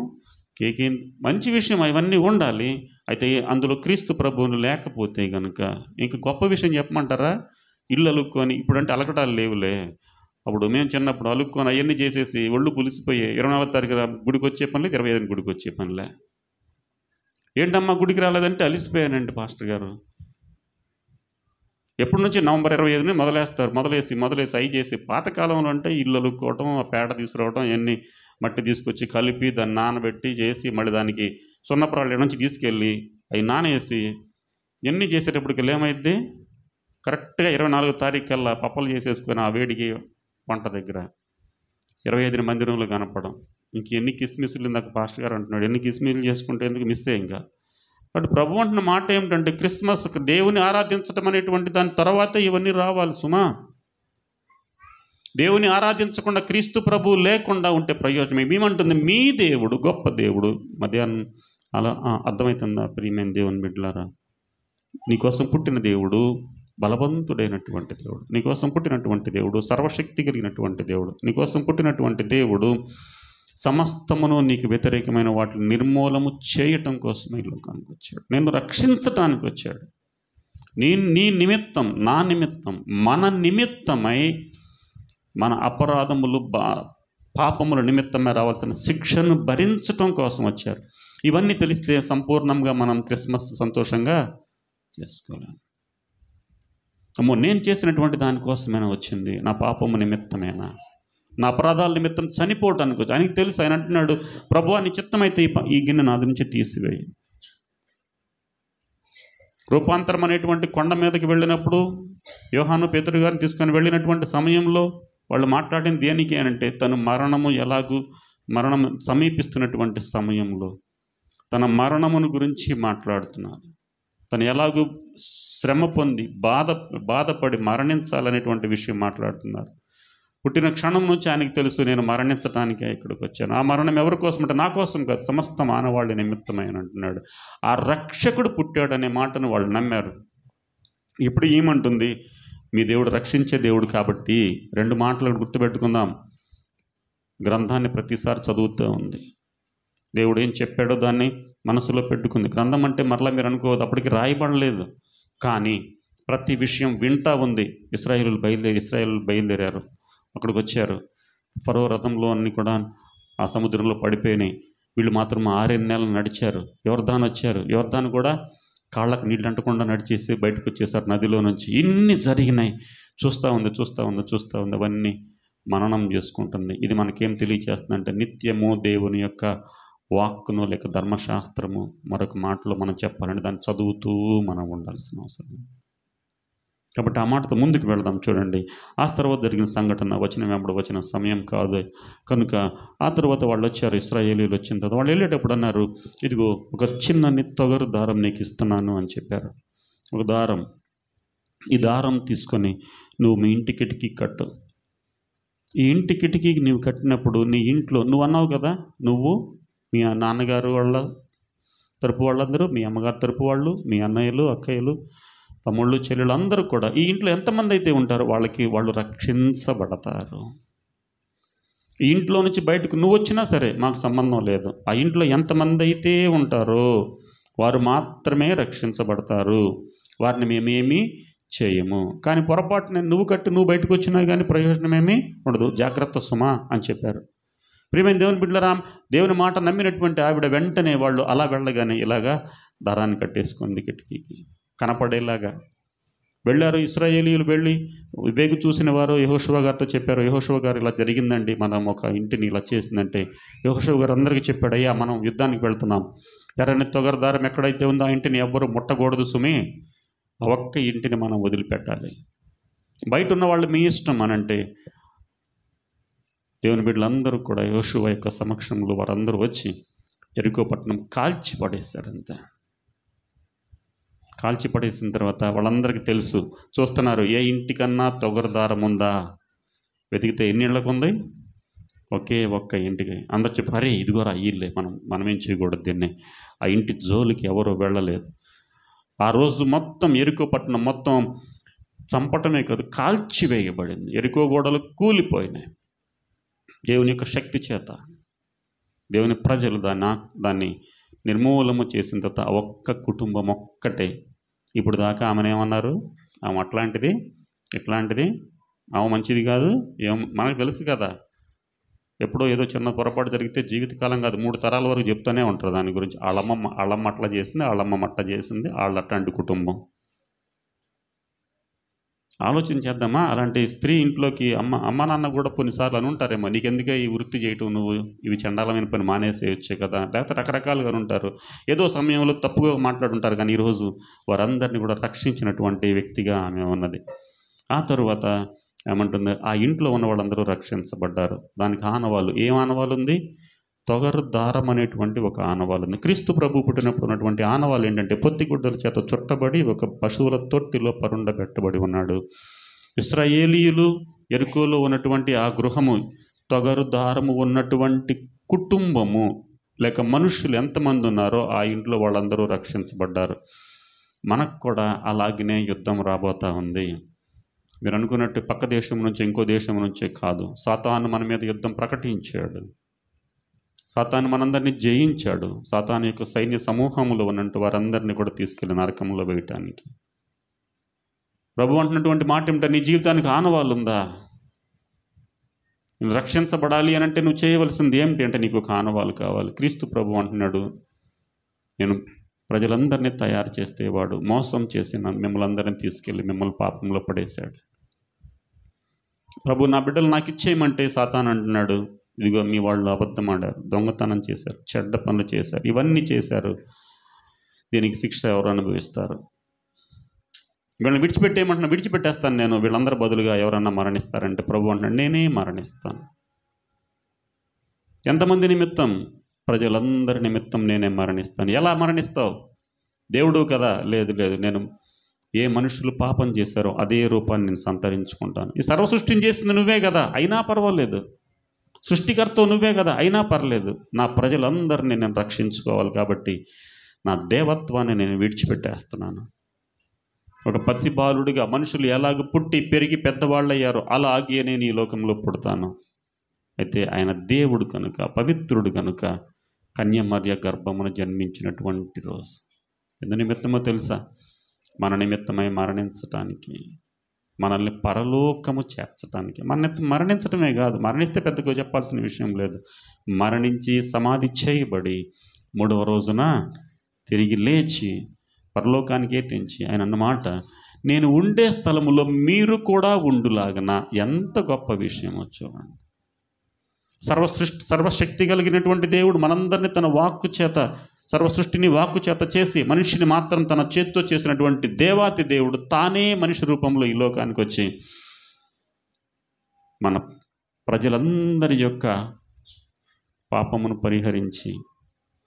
కేక్, మంచి విషయం, ఇవన్నీ ఉండాలి. అయితే అందులో క్రీస్తు ప్రభువును లేకపోతే కనుక ఇంక గొప్ప విషయం చెప్పమంటారా? ఇల్లు అలుక్కొని, ఇప్పుడంటే అలకటాలు లేవులే, అప్పుడు మేము చిన్నప్పుడు అలుక్కొని అవన్నీ చేసేసి ఒళ్ళు పులిసిపోయి 24వ తారీఖు గుడికి వచ్చే పనిలే, 25ని గుడికి వచ్చే పనిలే. ఏంటమ్మా గుడికి రాలేదంటే అలిసిపోయానండి పాస్టర్ గారు. ఎప్పటి నుంచి? నవంబర్ 25ని మొదలేసి అవి చేసి, పాతకాలంలో అంటే ఇల్లు అలుక్కోవటం, ఆ పేడ తీసుకురావటం, ఇవన్నీ మట్టి తీసుకొచ్చి కలిపి దాన్ని నానబెట్టి చేసి, మళ్ళీ దానికి సున్నప్రాళ్ళు నుంచి తీసుకెళ్ళి అవి నానేసి ఇవన్నీ చేసేటప్పటికి ఏమైద్ది? కరెక్ట్గా 24వ తారీఖు కల్లా పప్పలు చేసేసుకొని ఆ వేడికి వంట దగ్గర 25ని మందిరంలో కనపడం. ఇంక ఎన్ని కిస్మిస్లు, ఇందాక పాస్టర్ గారు అంటున్నాడు, ఎన్ని కిస్మిస్లు చేసుకుంటే ఎందుకు మిస్ ఇంకా. బట్ ప్రభు అంటున్న మాట ఏమిటంటే, క్రిస్మస్ దేవుని ఆరాధించటం అనేటువంటి దాని తర్వాత ఇవన్నీ రావాలి సుమా. దేవుని ఆరాధించకుండా, క్రీస్తు ప్రభు లేకుండా ఉంటే ప్రయోజనం ఏమంటుంది? మీ దేవుడు గొప్ప దేవుడు. మధ్యాహ్నం అలా అర్థమవుతుందా ప్రియమైన దేవుని బిడ్డలారా? నీకోసం పుట్టిన దేవుడు బలవంతుడైనటువంటి దేవుడు, నీకోసం పుట్టినటువంటి దేవుడు సర్వశక్తి కలిగినటువంటి దేవుడు, నీకోసం పుట్టినటువంటి దేవుడు సమస్తమును నీకు వ్యతిరేకమైన వాటిని నిర్మూలము చేయటం కోసమే ఈ లోకానికి వచ్చాడు, నిన్ను రక్షించటానికి వచ్చాడు. నీ నిమిత్తం, నా నిమిత్తం, మన నిమిత్తమై, మన అపరాధములు పాపముల నిమిత్తమే రావాల్సిన శిక్షను భరించటం కోసం వచ్చారు. ఇవన్నీ తెలిస్తే సంపూర్ణంగా మనం క్రిస్మస్ సంతోషంగా చేసుకోలేం. అమ్మో, నేను చేసినటువంటి దానికోసమైనా వచ్చింది, నా పాపము నిమిత్తమేనా, నా అపరాధాల నిమిత్తం చనిపోవటానికి వచ్చి. ఆయనకి తెలుసు. ఆయన అంటున్నాడు, ప్రభువా నీ చిత్తమైతే ఈ గిన్నె నాది నుంచి తీసివేయి. రూపాంతరం అనేటువంటి కొండ మీదకి వెళ్ళినప్పుడు యోహాను పేతురు గారిని తీసుకొని వెళ్ళినటువంటి సమయంలో వాళ్ళు మాట్లాడింది దేనికి అంటే, తను మరణం సమీపిస్తున్నటువంటి సమయంలో తన మరణమును గురించి మాట్లాడుతున్నారు. తను ఎలాగూ శ్రమ పొంది బాధపడి మరణించాలనేటువంటి విషయం మాట్లాడుతున్నారు. పుట్టిన క్షణం నుంచి ఆయనకి తెలుసు, నేను మరణించడానికే ఇక్కడికి వచ్చాను. ఆ మరణం ఎవరి కోసం అంటే, నా కోసం కాదు, సమస్త మానవాళి నిమిత్తమై అని అంటున్నాడు. ఆ రక్షకుడు పుట్టాడనే మాటను వాళ్ళు నమ్మారు. ఇప్పుడు ఏమంటుంది, మీ దేవుడు రక్షించే దేవుడు కాబట్టి 2 మాటలు గుర్తుపెట్టుకుందాం. గ్రంథాన్ని ప్రతిసారి చదువుతూ ఉంది. దేవుడు ఏం చెప్పాడో దాన్ని మనసులో పెట్టుకుంది. గ్రంథం అంటే మరలా మీరు అనుకోవద్దు, అప్పటికి రాయబడలేదు, కానీ ప్రతి విషయం వింటా ఉంది. ఇశ్రాయేలు బయలుదేరారు, అక్కడికి వచ్చారు. ఫరో రథంలో అన్నీ కూడా ఆ సముద్రంలో పడిపోయినాయి. వీళ్ళు మాత్రం 6 నెలలు నడిచారు. యోర్దాను వచ్చారు. యోర్దాను కూడా కాళ్ళకు నీళ్ళు అంటకుండా నడిచేసి బయటకు వచ్చేసారు నదిలో నుంచి. ఇన్ని జరిగినాయి. చూస్తూ ఉంది. అవన్నీ మననం చేసుకుంటుంది. ఇది మనకేం తెలియచేస్తుందంటే, నిత్యము దేవుని యొక్క వాక్కును లేక ధర్మశాస్త్రము మరొక మాటలో మనం చెప్పాలంటే దాన్ని చదువుతూ మనం ఉండాల్సిన అవసరం. కాబట్టి ఆ మాటతో ముందుకు వెళదాం. చూడండి, ఆ తర్వాత జరిగిన సంఘటన వచనం వెంబడి వచ్చిన సమయం కాదు కనుక ఆ తర్వాత వాళ్ళు వచ్చారు. ఇశ్రాయేలీయులు వచ్చిన తర్వాత వాళ్ళు వెళ్ళేటప్పుడు అన్నారు, ఇదిగో ఒక చిన్న తొగరు దారం నీకు ఇస్తున్నాను అని చెప్పారు. ఒక దారం, ఈ దారం తీసుకొని నువ్వు మీ ఇంటి కిటికీ కట్టు. ఈ ఇంటి కిటికీకి నువ్వు కట్టినప్పుడు నీ ఇంట్లో నువ్వు అన్నావు కదా, నువ్వు మీ నాన్నగారు వాళ్ళ తరపు వాళ్ళందరూ, మీ అమ్మగారు తరపు వాళ్ళు, మీ అన్నయ్యలు అక్కయ్యలు తమ్ముళ్ళు చెల్లెళ్ళు అందరూ కూడా ఈ ఇంట్లో ఎంతమంది అయితే ఉంటారో వాళ్ళు రక్షించబడతారు. ఈ ఇంట్లో నుంచి బయటకు నువ్వు వచ్చినా సరే మాకు సంబంధం లేదు. ఆ ఇంట్లో ఎంతమంది అయితే ఉంటారో వారు మాత్రమే రక్షించబడతారు. వారిని మేమేమీ చేయము. కానీ పొరపాటున నువ్వు బయటకు వచ్చినా కానీ ప్రయోజనమేమీ ఉండదు. జాగ్రత్త సుమా అని చెప్పారు. ప్రియమైన దేవుని బిడ్డలారా, దేవుని మాట నమ్మినటువంటి ఆవిడ వెంటనే వాళ్ళు అలా వెళ్ళగానే ఇలాగా దారాన్ని కట్టేసుకుంది కిటికీకి కనపడేలాగా వెళ్ళారు. ఇశ్రాయేలీయులు వెళ్ళి వేగు చూసిన వారు యెహోషువ గారితో చెప్పారు. యెహోషువ గారు ఇలా జరిగిందండి, మనం ఒక ఇంటిని ఇలా చేసిందంటే యెహోషువ గారు అందరికీ చెప్పాడు, అయ్యా మనం యుద్ధానికి వెళ్తున్నాం, ఎర్రని తొగరు దారం ఎక్కడైతే ఉందో ఆ ఇంటిని ఎవ్వరూ ముట్టకూడదు సుమి, ఆ ఒక్క ఇంటిని మనం వదిలిపెట్టాలి. బయట ఉన్న వాళ్ళు మీ ఇష్టం అనంటే దేవుని బిడ్డలందరూ కూడా యెహోషువ యొక్క సమక్షంలో వారందరూ వచ్చి యెరికో పట్టణం కాల్చి పడేశారంతే. కాల్చి పడేసిన తర్వాత వాళ్ళందరికీ తెలుసు, చూస్తున్నారు, ఏ ఇంటికన్నా తొగరు దారం ఉందా? వెతికితే ఎన్ని ఇళ్ళకు ఉంది? ఒకే ఒక్క ఇంటికి. అందరు చెప్పారు, అరే ఇదిగోరా ఇల్లే, మనమేం చేయకూడదు దీన్ని. ఆ ఇంటి జోలికి ఎవరూ వెళ్ళలేదు. ఆ రోజు మొత్తం యెరికో పట్టణం మొత్తం చంపటమే కాదు, కాల్చివేయబడింది. యెరికో గోడలు కూలిపోయినాయి. దేవుని యొక్క శక్తి చేత దేవుని ప్రజలు దాన్ని నిర్మూలన చేసిన తర్వాత ఒక్క కుటుంబం ఒక్కటే. ఇప్పుడు దాకా ఆమెనేమన్నారు, ఆమె అట్లాంటిది ఇట్లాంటిది, ఆమె మంచిది కాదు, మనకు తెలుసు కదా, ఎప్పుడో ఏదో చిన్న పొరపాటు జరిగితే జీవితకాలం కాదు 3 తరాల వరకు చెప్తూనే ఉంటారు దాని గురించి. వాళ్ళమ్మ అట్లా చేసింది, వాళ్ళమ్మ అట్లా చేసింది, వాళ్ళ అట్లాంటి కుటుంబం. ఆలోచించేద్దామా? అలాంటి స్త్రీ ఇంట్లోకి అమ్మ నాన్న కూడా కొన్నిసార్లు అని ఉంటారేమో, నీకెందుకే ఈ వృత్తి చేయటం, నువ్వు ఇవి చండాలమైన పని మానేసేయొచ్చే కదా, లేకపోతే రకరకాలుగా ఉంటారు. ఏదో సమయంలో తప్పుగా మాట్లాడుంటారు. కానీ ఈరోజు వారందరినీ కూడా రక్షించినటువంటి వ్యక్తిగా ఆమె ఉన్నది. ఆ తరువాత ఏమంటుంది, ఆ ఇంట్లో ఉన్న వాళ్ళందరూ రక్షించబడ్డారు. దానికి ఆనవాళ్ళు, ఏం ఆనవాళ్ళు ఉంది? తొగరు దారం అనేటువంటి ఒక ఆనవాళ్ళు ఉంది. క్రీస్తు ప్రభు పుట్టినప్పుడు ఉన్నటువంటి ఆనవాళ్ళు ఏంటంటే, పొత్తిగుడ్డల చేత చుట్టబడి ఒక పశువుల తొట్టిలో పరుండబెట్టబడి ఉన్నాడు. ఇశ్రాయేలీయులు యెరికోలో ఉన్నటువంటి ఆ గృహము, తొగరు దారము ఉన్నటువంటి కుటుంబము లేక మనుషులు ఎంతమంది ఉన్నారో ఆ ఇంట్లో వాళ్ళందరూ రక్షించబడ్డారు. మనకు కూడా అలాగనే యుద్ధం రాబోతా ఉంది. మీరు అనుకున్నట్టు పక్క దేశం నుంచి ఇంకో దేశం నుంచే కాదు. సాతాను మన మీద యుద్ధం ప్రకటించాడు. సాతాను మనందరినీ జయించాడు. సాతాను యొక్క సైన్య సమూహంలో ఉన్నట్టు వారందరినీ కూడా తీసుకెళ్ళి నరకంలో వేయటానికి. ప్రభు అంటున్నటువంటి మాట ఏమిటంటే, నీ జీవితానికి ఆనవాళ్ళు ఉందా? నేను రక్షించబడాలి అని అంటే నువ్వు చేయవలసింది ఏమిటి అంటే, నీకు ఒక ఆనవాళ్ళు కావాలి. క్రీస్తు ప్రభు అంటున్నాడు, నేను ప్రజలందరినీ తయారు చేస్తే వాడు మోసం చేసి మిమ్మల్ని అందరినీ తీసుకెళ్ళి మిమ్మల్ని పాపంలో పడేశాడు. ప్రభు, నా బిడ్డలు నాకు ఇచ్చేయమంటే సాతాను అంటున్నాడు, ఇదిగో మీ వాళ్ళు అబద్ధం ఆడారు, దొంగతనం చేశారు, చెడ్డ పనులు చేశారు, ఇవన్నీ చేశారు, దీనికి శిక్ష ఎవరు అనుభవిస్తారు? వీళ్ళని విడిచిపెట్టేయమంటున్నా, విడిచిపెట్టేస్తాను నేను, వీళ్ళందరి బదులుగా ఎవరన్నా మరణిస్తారంటే ప్రభు అంటున్నాడు, నేనే మరణిస్తాను. ఎంతమంది నిమిత్తం? ప్రజలందరి నిమిత్తం నేనే మరణిస్తాను. ఎలా మరణిస్తావు? దేవుడు కదా? లేదు లేదు, నేను ఏ మనుషులు పాపం చేశారో అదే రూపాన్ని నేను సంతరించుకుంటాను. ఈ సర్వ సృష్టిని చేసింది నువ్వే కదా, అయినా పర్వాలేదు. సృష్టికర్త నువ్వే కదా, అయినా పర్లేదు. నా ప్రజలందరినీ నేను రక్షించుకోవాలి కాబట్టి నా దేవత్వాన్ని నేను విడిచిపెట్టేస్తున్నాను. ఒక పసిబాలుడిగా మనుషులు ఎలాగ పుట్టి పెరిగి పెద్దవాళ్ళయ్యారో అలాగే నేను ఈ లోకంలో పుడతాను. అయితే ఆయన దేవుడు కనుక, పవిత్రుడు కనుక కన్యమర్య గర్భమును జన్మించినటువంటి రోజు ఎందు నిమిత్తమో తెలుసా? మన నిమిత్తమై మరణించటానికి, మనల్ని పరలోకము చేర్చడానికి. మరణించటమే కాదు, మరణిస్తే పెద్దగా చెప్పాల్సిన విషయం లేదు. మరణించి సమాధి చేయబడి 3వ రోజున తిరిగి లేచి పరలోకానికే తెంచి ఆయన అన్నమాట, నేను ఉండే స్థలములో మీరు కూడా ఉండులాగన. ఎంత గొప్ప విషయమో చూడండి. సర్వశక్తి కలిగినటువంటి దేవుడు మనందరినీ తన వాక్కు చేత, సర్వ సృష్టిని వాక్కు చేత చేసి మనిషిని మాత్రం తన చేత్తో చేసినటువంటి దేవాతి దేవుడు తానే మనిషి రూపంలో ఈ లోకానికి వచ్చి మన ప్రజలందరి యొక్క పాపమును పరిహరించి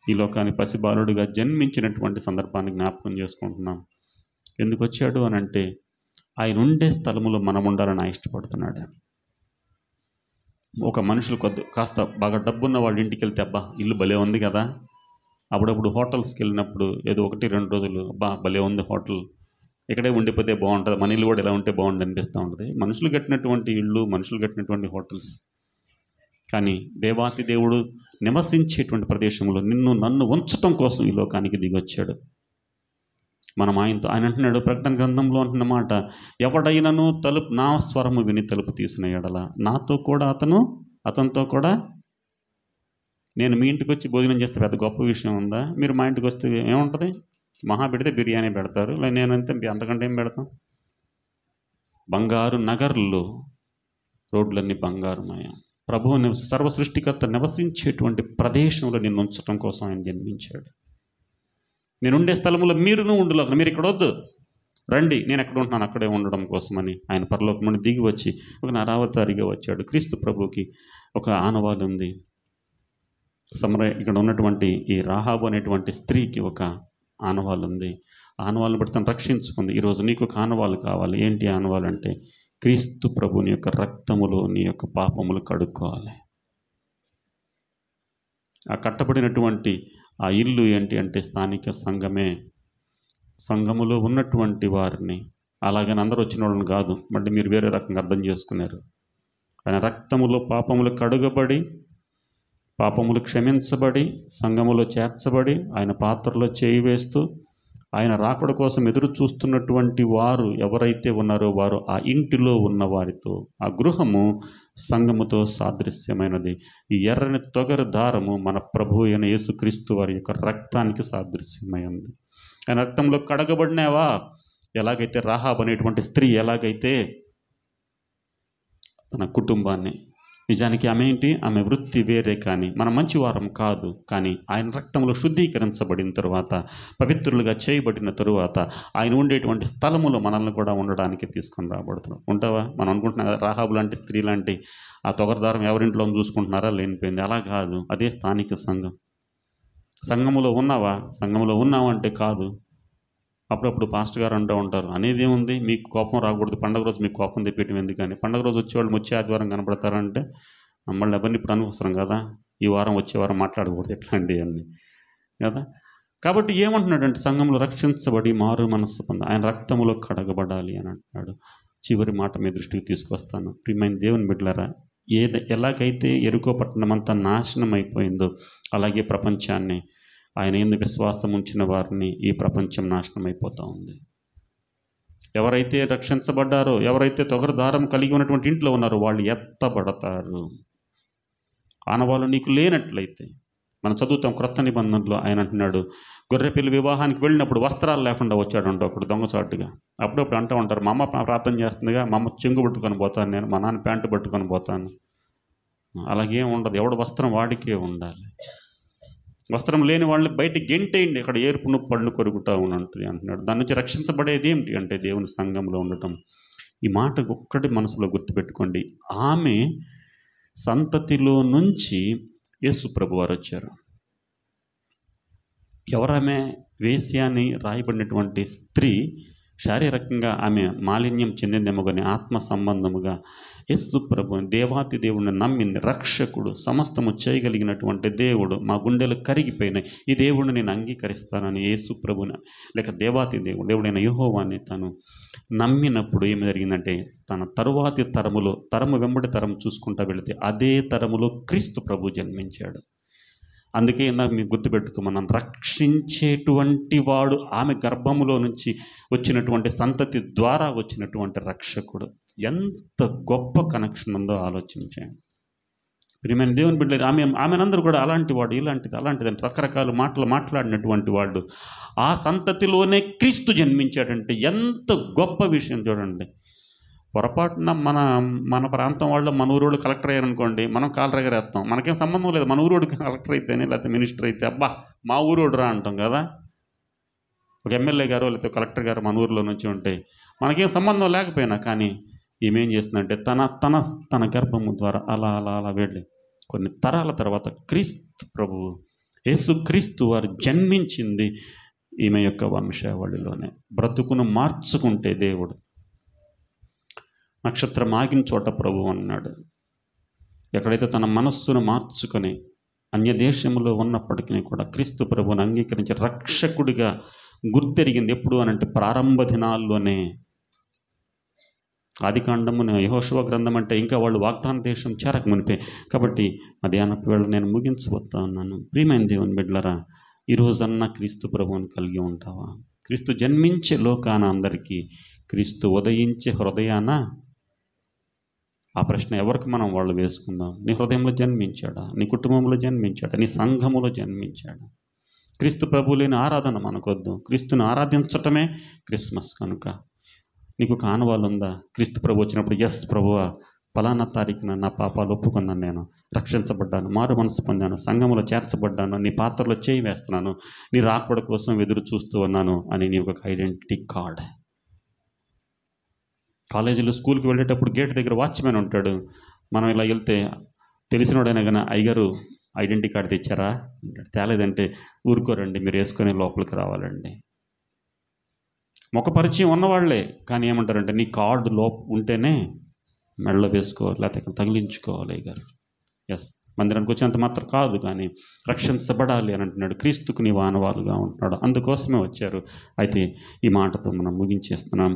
ఈ లోకానికి పసిబాలుడుగా జన్మించినటువంటి సందర్భాన్ని జ్ఞాపకం చేసుకుంటున్నాం. ఎందుకు వచ్చాడు అని అంటే ఆయన ఉండే స్థలములో మనం ఉండాలని ఆయన ఇష్టపడుతున్నాడు. ఒక మనుషులు కాస్త బాగా డబ్బున్న వాళ్ళ ఇంటికి వెళ్తే, అబ్బా ఇల్లు భలే ఉంది కదా, అప్పుడప్పుడు హోటల్స్కి వెళ్ళినప్పుడు ఏదో 1-2 రోజులు, అబ్బా భలే ఉంది హోటల్, ఇక్కడే ఉండిపోతే బాగుంటుంది, మన ఇల్లు కూడా ఇలా ఉంటే బాగుంటుంది అనిపిస్తూ ఉంటుంది. మనుషులు కట్టినటువంటి ఇళ్ళు, మనుషులు కట్టినటువంటి హోటల్స్. కానీ దేవాతి దేవుడు నివసించేటువంటి ప్రదేశంలో నిన్ను నన్ను ఉంచటం కోసం ఈ లోకానికి దిగొచ్చాడు. మనం ఆయనతో, ఆయన అంటున్నాడు ప్రకటన గ్రంథంలో అంటున్నమాట, ఎవడైనను నా స్వరము విని తలుపు తీసిన ఎడల నాతో కూడా అతనితో కూడా నేను మీ ఇంటికి వచ్చి భోజనం చేస్తే పెద్ద గొప్ప విషయం ఉందా? మీరు మా ఇంటికి వస్తే ఏముంటుంది? మహా పెడితే బిర్యానీ పెడతారు, లేదా నేనంతే అంతకంటే ఏం పెడతాం? బంగారు నగర్లో రోడ్లన్నీ బంగారుమయం. ప్రభువు సర్వ సృష్టికర్త నివసించేటువంటి ప్రదేశంలో నిన్ను ఉంచడం కోసం ఆయన జన్మించాడు. నేను ఉండే స్థలంలో మీరును ఉండులాగా, మీరు ఇక్కడ వద్దు, రండి, నేను ఎక్కడ ఉంటున్నాను అక్కడే ఉండడం కోసమని ఆయన పరలోకం నుండి దిగి వచ్చి ఒక నరావతారిగా వచ్చాడు. క్రీస్తు ప్రభుకి ఒక ఆనవాలు ఉంది. ఇక్కడ ఉన్నటువంటి ఈ రాహాబు అనేటువంటి స్త్రీకి ఒక ఆనవాలు ఉంది. ఆనవాళ్ళని బట్టి తను రక్షించుకుంది. ఈరోజు నీకు ఒక ఆనవాలు కావాలి. ఏంటి ఆనవాలు అంటే, క్రీస్తు ప్రభుని యొక్క రక్తములో నీ యొక్క పాపములు కడుక్కోవాలి. ఆ కట్టబడినటువంటి ఆ ఇల్లు ఏంటి అంటే స్థానిక సంఘమే. సంఘములో ఉన్నటువంటి వారిని, అలాగని అందరూ వచ్చిన వాళ్ళని కాదు, మళ్ళీ మీరు వేరే రకంగా అర్థం చేసుకున్నారు. ఆయన రక్తములో పాపములు కడుగబడి, పాపములు క్షమించబడి, సంఘములో చేర్చబడి, ఆయన పాత్రలో చేయి వేస్తూ ఆయన రాకడ కోసం ఎదురు చూస్తున్నటువంటి వారు ఎవరైతే ఉన్నారో వారు ఆ ఇంటిలో ఉన్న వారితో, ఆ గృహము సంఘముతో సాదృశ్యమైనది. ఈ ఎర్రని తొగరు దారము మన ప్రభు అయిన యేసుక్రీస్తు వారి యొక్క రక్తానికి సాదృశ్యమైంది. ఆయన రక్తంలో కడగబడినావా? ఎలాగైతే రాహాబ్ అనేటువంటి స్త్రీ ఎలాగైతే తన కుటుంబాన్ని, నిజానికి ఆమె ఏంటి, ఆమె వృత్తి వేరే, కానీ మనం మంచివారం కాదు, కానీ ఆయన రక్తంలో శుద్ధీకరించబడిన తరువాత, పవిత్రులుగా చేయబడిన తరువాత ఆయన ఉండేటువంటి స్థలములో మనల్ని కూడా ఉండడానికి తీసుకొని రాబడుతున్నాం. ఉంటావా? మనం అనుకుంటున్నాం రాహాబు లాంటి స్త్రీ లాంటి ఆ తొగరదారం ఎవరింట్లో చూసుకుంటున్నారా, లేనిపోయింది. అలా కాదు, అదే స్థానిక సంఘం. సంఘములో ఉన్నావా? సంఘములో ఉన్నావంటే కాదు. అప్పుడప్పుడు పాస్టర్ గారు అంటూ ఉంటారు, అనేది ఏముంది, మీకు కోపం రాకూడదు, పండుగ రోజు మీకు కోపం తెప్పేయటం ఎందుకని. పండుగ రోజు వచ్చేవాళ్ళు వచ్చే ఆదివారం కనపడతారంటే మమ్మల్ని ఎవరిని ఇప్పుడు అనవసరం కదా, ఈ వారం వచ్చే వారం మాట్లాడకూడదు ఎట్లాంటి అన్నీ కదా. కాబట్టి ఏమంటున్నాడంటే, సంఘంలో రక్షించబడి మారు మనస్సు పొంది ఆయన రక్తములో కడగబడాలి అని అంటున్నాడు. చివరి మాట మీ దృష్టికి తీసుకొస్తాను. ప్రియమైన దేవుని బిడ్డలారా, ఎలాగైతే యెరికో పట్టణం అంతా నాశనం అయిపోయిందో అలాగే ప్రపంచాన్ని, ఆయన యందు విశ్వాసం ఉంచిన వారిని ఈ ప్రపంచం నాశనం అయిపోతూ ఉంది. ఎవరైతే రక్షించబడ్డారో, ఎవరైతే తొగరు దారం కలిగి ఉన్నటువంటి ఇంట్లో ఉన్నారో వాళ్ళు ఎత్తబడతారు. ఆనవాళ్ళు నీకు లేనట్లయితే, మనం చదువుతాం క్రొత్త నిబంధనలో ఆయన అంటున్నాడు, గొర్రెపిల్లి వివాహానికి వెళ్ళినప్పుడు వస్త్రాలు లేకుండా వచ్చాడంట ఒకడు దొంగచాటుగా. అప్పుడప్పుడు అంటూ ఉంటారు, మా అమ్మ ప్రార్థన చేస్తుందిగా, మా అమ్మ చెంగు పట్టుకొని పోతాను నేను, మా నాన్న ప్యాంటు పట్టుకొని పోతాను. అలాగేం ఉండదు, ఎవడ వస్త్రం వాడికే ఉండాలి. వస్త్రం లేని వాళ్ళని బయట గెంటేయండి, ఇక్కడ ఏర్పును పళ్ళు కొరుకుతా ఉంటుంది అంటున్నాడు. దాని నుంచి రక్షించబడేది ఏమిటి అంటే దేవుని సంఘంలో ఉండటం. ఈ మాట ఒక్కటి మనసులో గుర్తుపెట్టుకోండి. ఆమె సంతతిలో నుంచి యేసు ప్రభు వారు వచ్చారు. ఎవరామె? వేశ్య అని రాయబడినటువంటి స్త్రీ శారీరకంగా ఆమె మాలిన్యం చెందిందేమో కానీ ఆత్మ సంబంధముగా యేసు ప్రభు దేవాతి దేవుడిని నమ్మింది. రక్షకుడు, సమస్తము చేయగలిగినటువంటి దేవుడు, మా గుండెలు కరిగిపోయినాయి, ఈ దేవుడిని నేను అంగీకరిస్తానని యేసు ప్రభుని లేక దేవాతి దేవుడైన యెహోవాని తను నమ్మినప్పుడు ఏమి జరిగిందంటే, తన తరువాతి తరము వెంబడి తరం చూసుకుంటూ వెళితే అదే తరములో క్రీస్తు ప్రభు జన్మించాడు. అందుకే ఇందాక మీకు గుర్తుపెట్టుకోమన్నాను, రక్షించేటువంటి వాడు ఆమె గర్భములో నుంచి వచ్చినటువంటి సంతతి ద్వారా వచ్చినటువంటి రక్షకుడు. ఎంత గొప్ప కనెక్షన్ ఉందో ఆలోచించండి. ప్రియమైన దేవుని బిడ్డలు, ఆమెనందరూ కూడా అలాంటి వాడు, ఇలాంటిది, అలాంటిది అని రకరకాల మాటలు మాట్లాడినటువంటి వాడు. ఆ సంతతిలోనే క్రీస్తు జన్మించాడంటే ఎంత గొప్ప విషయం చూడండి. పొరపాటున మన ప్రాంతం వాళ్ళు మన ఊరోడు కలెక్టర్ అయ్యారనుకోండి, మనం కాలు ఎగరేస్తాం, మనకేం సంబంధం లేదు. మన ఊరోడు కలెక్టర్ అయితేనే లేకపోతే మినిస్టర్ అయితే అబ్బా మా ఊరోడు రా అంటాం కదా. ఒక ఎమ్మెల్యే గారు లేకపోతే కలెక్టర్ గారు మన ఊరిలో నుంచి ఉంటే మనకేం సంబంధం లేకపోయినా, కానీ ఏమేం చేస్తుందంటే తన గర్భము ద్వారా అలా అలా అలా వెళ్ళి కొన్ని తరాల తర్వాత క్రీస్తు ప్రభువు యేసుక్రీస్తు వారు జన్మించింది ఈమె యొక్క వంశావళిలోనే. బ్రతుకును మార్చుకుంటే దేవుడు నక్షత్రం ఆగిన చోట ప్రభు అన్నాడు. ఎక్కడైతే తన మనస్సును మార్చుకొని అన్యదేశంలో ఉన్నప్పటికీ కూడా క్రీస్తు ప్రభువును అంగీకరించి రక్షకుడిగా గుర్తెరిగింది ఎప్పుడు అనంటే ప్రారంభ దినాల్లోనే. ఆదికాండము యెహోషువ గ్రంథం అంటే ఇంకా వాళ్ళు వాగ్దాన దేశం చేరక మునిపే. కాబట్టి మధ్యాహ్నపు వేళ నేను ముగించబోతా ఉన్నాను. ప్రియమైన దేవుని బిడ్డలారా, ఈరోజన్నా క్రీస్తు ప్రభువుని కలిగి ఉంటావా? క్రీస్తు జన్మించే లోకాన అందరికీ, క్రీస్తు ఉదయించే హృదయాన? ఆ ప్రశ్న ఎవరికి మనం వాళ్ళు వేసుకుందాం. నీ హృదయంలో జన్మించాడా? నీ కుటుంబంలో జన్మించాడా? నీ సంఘములో జన్మించాడా? క్రీస్తు ప్రభు లేని ఆరాధన మనకొద్దు. క్రీస్తుని ఆరాధించటమే క్రిస్మస్. కనుక నీకు కానవాళ్ళు ఉందా? క్రీస్తు ప్రభు వచ్చినప్పుడు ఎస్ ప్రభువా, ఫలానా తారీఖున నా పాపాలు ఒప్పుకున్నాను, నేను రక్షించబడ్డాను, మారు మనసు పొందాను, సంఘములో చేర్చబడ్డాను, నీ పాత్రలో చేయి వేస్తున్నాను, నీ రాకడ కోసం ఎదురు చూస్తూ ఉన్నాను అని నీ ఒక ఐడెంటిటీ కార్డ్. కాలేజీలో స్కూల్కి వెళ్ళేటప్పుడు గేట్ దగ్గర వాచ్మెన్ ఉంటాడు. మనం ఇలా వెళ్తే తెలిసినోడైనా కానీ అయ్యగారు ఐడెంటిటీ కార్డు తెచ్చారా? తేలేదంటే ఊరుకోరండి, మీరు వేసుకొని లోపలికి రావాలండి. ముఖ పరిచయం ఉన్నవాళ్లే, కానీ ఏమంటారంటే నీ కార్డు ఉంటేనే మెడలో వేసుకోవాలి, లేకపోతే ఇక్కడ తగిలించుకోవాలి అయ్యగారు. ఎస్, మందిరానికి వచ్చినంత మాత్రం కాదు, కానీ రక్షించబడాలి అని అంటున్నాడు. క్రీస్తుకు నీవు ఆనవాలుగా ఉంటున్నాడు, అందుకోసమే వచ్చారు. అయితే ఈ మాటతో మనం ముగించేస్తున్నాం.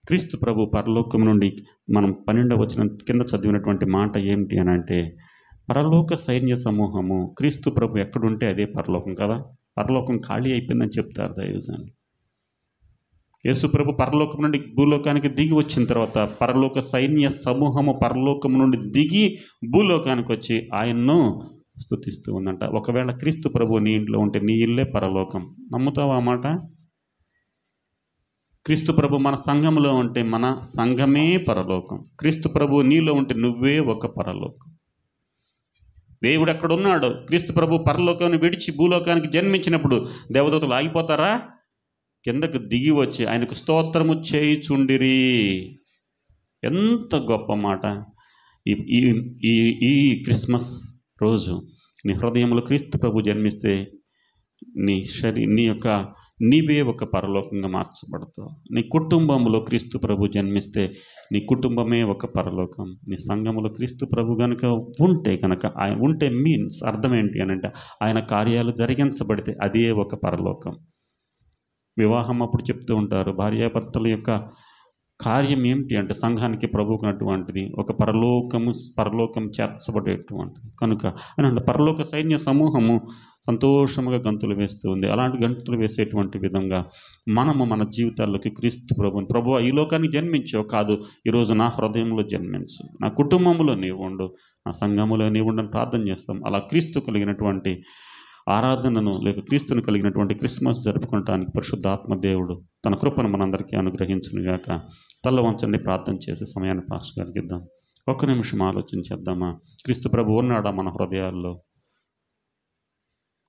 క్రీస్తు ప్రభు పరలోకం నుండి మనం 12వ వచనం కింద చదివినటువంటి మాట ఏమిటి అని అంటే, పరలోక సైన్య సమూహము, క్రీస్తు ప్రభు ఎక్కడుంటే అదే పరలోకం కదా. పరలోకం ఖాళీ అయిపోయిందని చెప్తారు దైవజనులు. యేసు ప్రభు పరలోకం నుండి భూలోకానికి దిగి వచ్చిన తర్వాత పరలోక సైన్య సమూహము పరలోకం నుండి దిగి భూలోకానికి వచ్చి ఆయన్ను స్తుతిస్తూ ఉందంట. ఒకవేళ క్రీస్తు ప్రభు నీ ఇంట్లో ఉంటే నీ ఇల్లే పరలోకం. నమ్ముతావా ఆ మాట? క్రీస్తు ప్రభు మన సంఘంలో ఉంటే మన సంఘమే పరలోకం. క్రీస్తు ప్రభు నీలో ఉంటే నువ్వే ఒక పరలోకం. దేవుడు ఎక్కడున్నాడు? క్రీస్తు ప్రభు పరలోకాన్ని విడిచి భూలోకానికి జన్మించినప్పుడు దేవదూతలు ఆగిపోతారా? కిందకు దిగి వచ్చి ఆయనకు స్తోత్రము చేయుచుండిరి. ఎంత గొప్ప మాట! ఈ క్రిస్మస్ రోజు నీ హృదయంలో క్రీస్తు ప్రభు జన్మిస్తే నీవే ఒక పరలోకంగా మార్చబడతావు. నీ కుటుంబంలో క్రీస్తు ప్రభు జన్మిస్తే నీ కుటుంబమే ఒక పరలోకం. నీ సంఘములో క్రీస్తు ప్రభు కనుక ఆయన ఉంటే మీన్స్ అర్థం ఏంటి అని అంటే, ఆయన కార్యాలు జరిగించబడితే అదే ఒక పరలోకం. వివాహం అప్పుడు చెప్తూ ఉంటారు, భార్యాభర్తల యొక్క కార్యం ఏమిటి అంటే సంఘానికి ప్రభువుకున్నటువంటిది ఒక పరలోకం చేర్చబడేటువంటిది. కనుక అని పరలోక సైన్య సమూహము సంతోషముగా గంతులు వేస్తూ ఉంది. అలాంటి గంతులు వేసేటువంటి విధంగా మనము మన జీవితాల్లోకి క్రీస్తు ప్రభువు ఈ లోకానికి జన్మించావు కాదు, ఈరోజు నా హృదయంలో జన్మించు, నా కుటుంబంలో నీవు ఉండు, నా సంఘములో నీవు ఉండని ప్రార్థన చేస్తాం. అలా క్రీస్తు కలిగినటువంటి ఆరాధనను లేక క్రీస్తును కలిగినటువంటి క్రిస్మస్ జరుపుకోవటానికి పరిశుద్ధాత్మ దేవుడు తన కృపను మనందరికీ అనుగ్రహించునుగాక. తల్ల వంచండి, ప్రార్థన చేసే సమయాన్ని పాస్టర్ గారికి ఇద్దాం. ఒక్క నిమిషం ఆలోచించేద్దామా? క్రీస్తు ప్రభు ఉన్నాడా మన హృదయాల్లో?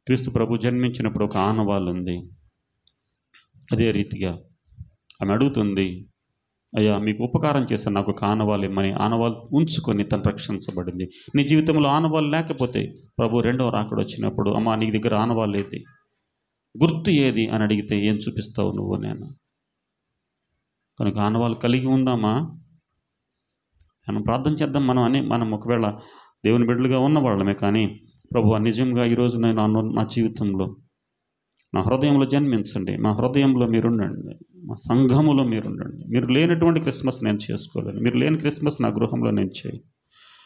క్రీస్తు ప్రభు జన్మించినప్పుడు ఒక ఆనవాళ్ళు ఉంది. అదే రీతిగా ఆమె అడుగుతుంది, అయ్యా మీకు ఉపకారం చేశాను, నాకు ఒక ఆనవాళ్ళు ఇమ్మని. ఆనవాళ్ళు ఉంచుకొని తను రక్షించబడింది. నీ జీవితంలో ఆనవాళ్ళు లేకపోతే ప్రభు రెండవ రాకడ వచ్చినప్పుడు, అమ్మా నీ దగ్గర ఆనవాళ్ళు ఏది, గుర్తు ఏది అని అడిగితే ఏం చూపిస్తావు నువ్వు? నేను కనుక ఆనవాళ్ళు కలిగి ఉందామా? మనం ప్రార్థన చేద్దాం. మనం ఒకవేళ దేవుని బిడ్డలుగా ఉన్న వాళ్ళమే, కానీ ప్రభువా నిజంగా ఈరోజు నేను నా జీవితంలో నా హృదయంలో జన్మించండి, మా హృదయంలో మీరుండండి, మా సంఘములో మీరుండండి. మీరు లేనటువంటి క్రిస్మస్ నేను చేసుకోలేను, మీరు లేని క్రిస్మస్ నా గృహంలో నేను చేయి.